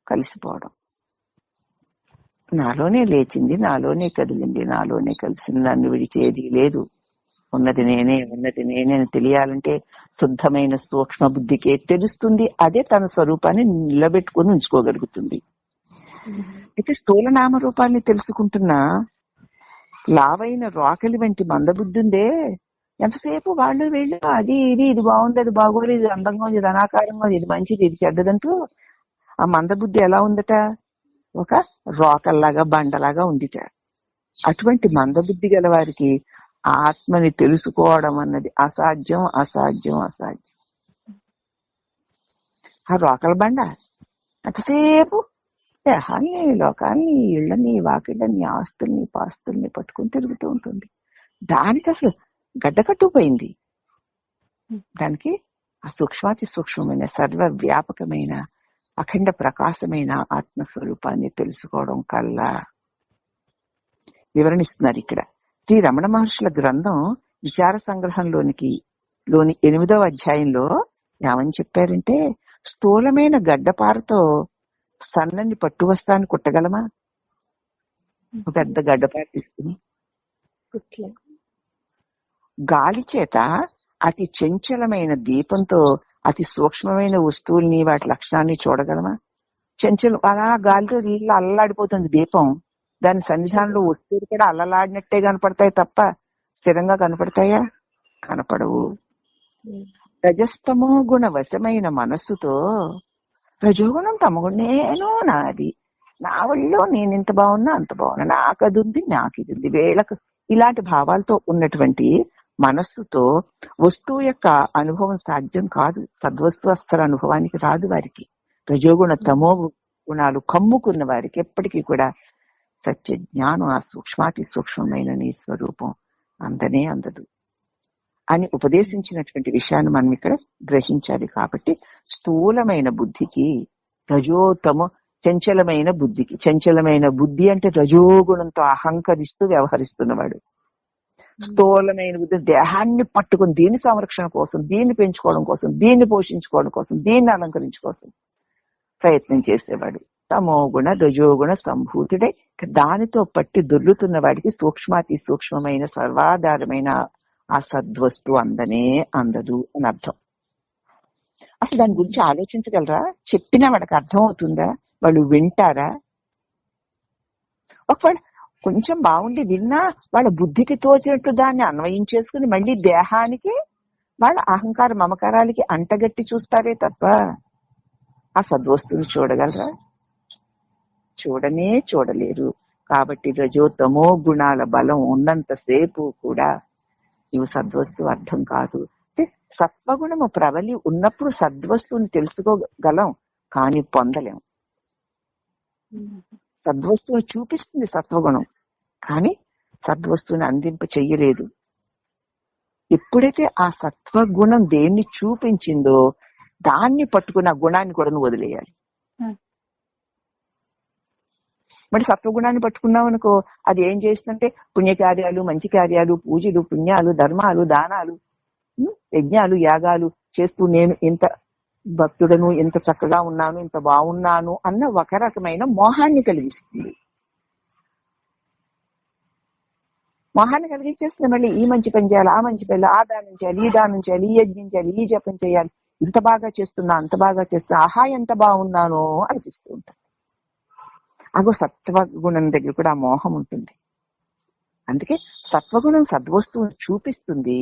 కలిసిపోవడం. నాలోనే లేచింది, నాలోనే కదిలింది, నాలోనే కలిసింది, నన్ను విడిచేది లేదు. ఉన్నది నేనే అని తెలియాలంటే శుద్ధమైన సూక్ష్మ బుద్ధికే తెలుస్తుంది. అదే తన స్వరూపాన్ని నిలబెట్టుకుని ఉంచుకోగలుగుతుంది. అయితే స్థూల నామ రూపాన్ని తెలుసుకుంటున్నా లావైన రాకెలి వంటి మందబుద్ధి ఉందే, ఎంతసేపు వాళ్ళు వీళ్ళు అది ఇది బాగుంది, అది బాగోలేదు, ఇది అందంగా ఉంది, ఇది అనాకారంగా ఉంది, ఇది మంచిది, ఇది చెడ్డదంటూ ఆ మందబుద్ధి ఎలా ఉందట, ఒక రాకల్లాగా బండలాగా ఉందిట. అటువంటి మందబుద్ధి గల వారికి ఆత్మని తెలుసుకోవడం అన్నది అసాధ్యం. ఆ రోకల బండ అంతసేపు దేహాన్ని, లోకాన్ని, ఇళ్లని, వాకిళ్ళని, ఆస్తుల్ని, పాస్తుల్ని పట్టుకుని తిరుగుతూ ఉంటుంది. దానికి అసలు గడ్డకట్టుకుపోయింది. దానికి ఆ సూక్ష్మాతి సూక్ష్మమైన సర్వవ్యాపకమైన అఖండ ప్రకాశమైన ఆత్మస్వరూపాన్ని తెలుసుకోవడం కల్లా వివరణిస్తున్నారు ఇక్కడ. శ్రీ రమణ మహర్షుల గ్రంథం విచార సంగ్రహంలోని 8వ అధ్యాయంలో ఏమని చెప్పారంటే, స్థూలమైన గడ్డపారతో సన్నని పట్టు వస్త్రాన్ని కుట్టగలమా? పెద్ద గడ్డపార తీసుకుని గాలి చేత అతి చంచలమైన దీపంతో అతి సూక్ష్మమైన వస్తువుల్ని, వాటి లక్షణాన్ని చూడగలమా? చంచలం అలా గాలితో నీళ్ళు అల్లలాడిపోతుంది దీపం. దాని సన్నిధానంలో వస్తువులు కూడా అల్లలాడినట్టే కనపడతాయి తప్ప స్థిరంగా కనపడతాయా? కనపడవు. రజస్తమో గుణ వశమైన మనస్సుతో రజోగుణం తమగుణేనో నాది, నా వల్ల నేను ఇంత బాగున్నా అంత బాగున్నా, నాకు అది ఉంది, నాకు ఇది ఉంది, వీళ్ళకు ఇలాంటి భావాలతో ఉన్నటువంటి మనస్సుతో వస్తువు యొక్క అనుభవం సాధ్యం కాదు. సద్వస్తు అస్సలు అనుభవానికి రాదు వారికి. రజోగుణ తమో గుణాలు కమ్ముకున్న వారికి ఎప్పటికీ కూడా సత్య జ్ఞానం, ఆ సూక్ష్మాతి సూక్ష్మమైన నీ స్వరూపం అందనే అందదు అని ఉపదేశించినటువంటి విషయాన్ని మనం ఇక్కడ గ్రహించాలి. కాబట్టి స్థూలమైన బుద్ధికి రజోతమ చంచలమైన బుద్ధికి, చంచలమైన బుద్ధి అంటే రజోగుణంతో అహంకరిస్తూ వ్యవహరిస్తున్నవాడు. స్థూలమైన బుద్ధి దేహాన్ని పట్టుకుని దీని సంరక్షణ కోసం, దీన్ని పెంచుకోవడం కోసం, దీన్ని పోషించుకోవడం కోసం, దీన్ని అలంకరించుకోసం ప్రయత్నం చేసేవాడు. తమోగుణ రజోగుణ సంభూతుడై దానితో పట్టి దొర్లుతున్న వాడికి సూక్ష్మాతి సూక్ష్మమైన సర్వాధారమైన ఆ సద్వస్తు అందనే అందదు అని అర్థం. అసలు దాని గురించి ఆలోచించగలరా? చెప్పినా వాడికి అర్థం అవుతుందా? వాళ్ళు వింటారా? ఒకవేళ కొంచెం బాగుండి విన్నా వాళ్ళ బుద్ధికి తోచినట్టు దాన్ని అన్వయించేసుకుని మళ్ళీ దేహానికి, వాళ్ళ అహంకార మమకారాలకి అంటగట్టి చూస్తారే తప్ప ఆ సద్వస్తుని చూడగలరా? చూడలేరు. కాబట్టి రజోతమో గుణాల బలం ఉన్నంతసేపు కూడా ఇవి సద్వస్తు అర్థం కాదు. సత్వగుణము ప్రబలి ఉన్నప్పుడు సద్వస్తుని తెలుసుకోగలం, కానీ పొందలేం. సద్వస్తువుని చూపిస్తుంది సత్వగుణం, కానీ సద్వస్తువుని అందింప చెయ్యలేదు. ఎప్పుడైతే ఆ సత్వగుణం దేన్ని చూపించిందో దాన్ని పట్టుకుని ఆ గుణాన్ని కూడా నువ్వు వదిలేయాలి. మరి సత్వగుణాన్ని పట్టుకున్నాం అనుకో, అది ఏం చేస్తుందంటే పుణ్యకార్యాలు, మంచి కార్యాలు, పూజలు, పుణ్యాలు, ధర్మాలు, దానాలు, యజ్ఞాలు, యాగాలు చేస్తూ నేను ఇంత భక్తుడను, ఇంత చక్కగా ఉన్నాను, ఇంత బాగున్నాను అన్న ఒక రకమైన మోహాన్ని కలిగిస్తుంది. మోహాన్ని కలిగించేస్తుంది. మళ్ళీ ఈ మంచి పని చేయాలి, ఆ మంచి పని, ఆ దానం చేయాలి, ఈ దానం చేయాలి, ఈ యజ్ఞం చేయాలి, ఈ జపం చేయాలి, ఇంత బాగా చేస్తున్నా, అంత బాగా చేస్తున్నా, ఆహా ఎంత బాగున్నానో అనిపిస్తూ ఉంటుంది. అగో సత్వగుణం దగ్గర కూడా ఆ మోహం ఉంటుంది. అందుకే సత్వగుణం సద్వస్తువుని చూపిస్తుంది.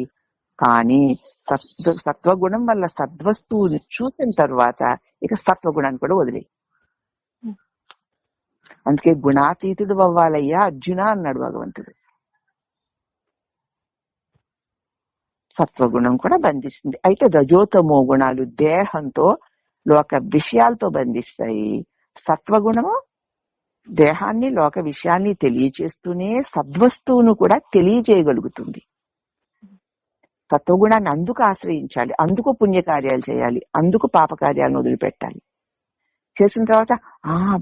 కానీ సత్వగుణం వల్ల సద్వస్తువుని చూసిన తర్వాత ఇక సత్వగుణాన్ని కూడా వదిలేయి. అందుకే గుణాతీతుడు అవ్వాలయ్యా అర్జున అన్నాడు భగవంతుడు. సత్వగుణం కూడా బంధిస్తుంది. అయితే రజోతమో గుణాలు దేహంతో లోక విషయాలతో బంధిస్తాయి. సత్వగుణము దేహాన్ని, లోక విషయాన్ని తెలియచేస్తూనే సద్వస్తువును కూడా తెలియచేయగలుగుతుంది. సత్వగుణాన్ని అందుకు ఆశ్రయించాలి, అందుకు పుణ్యకార్యాలు చేయాలి, అందుకు పాపకార్యాలను వదిలిపెట్టాలి. చేసిన తర్వాత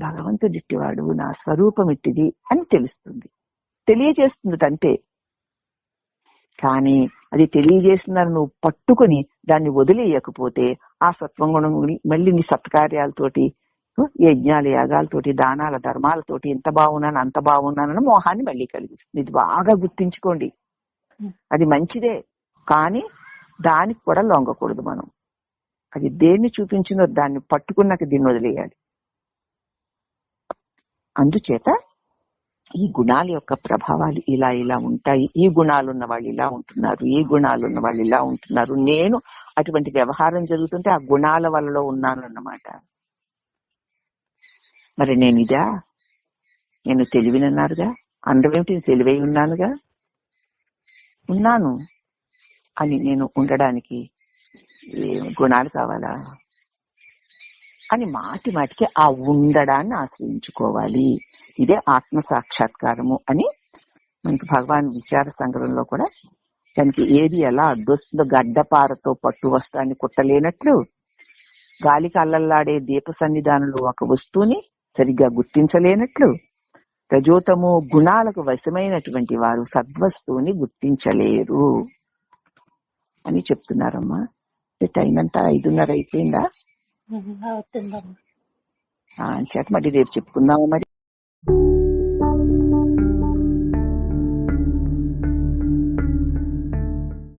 భగవంతుడు ఇట్టివాడు, నా స్వరూపం ఇట్టిది అని తెలుస్తుంది, తెలియజేస్తుంది అంతే. కానీ అది తెలియజేసిందని నువ్వు పట్టుకుని దాన్ని వదిలేయకపోతే ఆ సత్వగుణం మళ్ళీ నీ సత్కార్యాలతోటి, యజ్ఞాల యాగాలతోటి, దానాల ధర్మాలతోటి ఇంత బాగున్నాను, అంత బాగున్నానని మోహాన్ని మళ్ళీ కలిగిస్తుంది. ఇది బాగా గుర్తించుకోండి. అది మంచిదే, కానీ దానికి కూడా లొంగకూడదు మనం. అది దేన్ని చూపించిందో దాన్ని పట్టుకున్నాక దీన్ని వదిలేయాలి. అందుచేత ఈ గుణాల యొక్క ప్రభావాలు ఇలా ఇలా ఉంటాయి. ఈ గుణాలున్న వాళ్ళు ఇలా ఉంటున్నారు, ఈ గుణాలున్న వాళ్ళు ఇలా ఉంటున్నారు. నేను అటువంటి వ్యవహారం జరుగుతుంటే ఆ గుణాల వలలో ఉన్నాను అన్నమాట. మరి నేను ఇదా, నేను తెలివినన్నారుగా, అందరేమిటి తెలివై ఉన్నానుగా, ఉన్నాను అని నేను ఉండడానికి గుణాలు కావాలా అని మాటి మాటికి ఆ ఉండడాన్ని ఆశ్రయించుకోవాలి. ఇదే ఆత్మ సాక్షాత్కారము అని మనకి భగవాన్ విచార సంగ్రహంలో కూడా దానికి ఏది ఎలా అడ్డొస్తుందో, గడ్డపారతో పట్టు వస్త్రాన్ని కుట్టలేనట్లు గాలికి అల్లల్లాడే దీప సన్నిధానంలో ఒక వస్తువుని సరిగ్గా గుర్తించలేనట్లు రజోతమో గుణాలకు వశమైనటువంటి వారు సద్వస్తువుని గుర్తించలేరు అని చెప్తున్నారమ్మా. టైం అంతా 5:30 అయిపోయిందా? అవుతుందమ్మా. చేత మరి రేపు చెప్పుకుందామా మరి.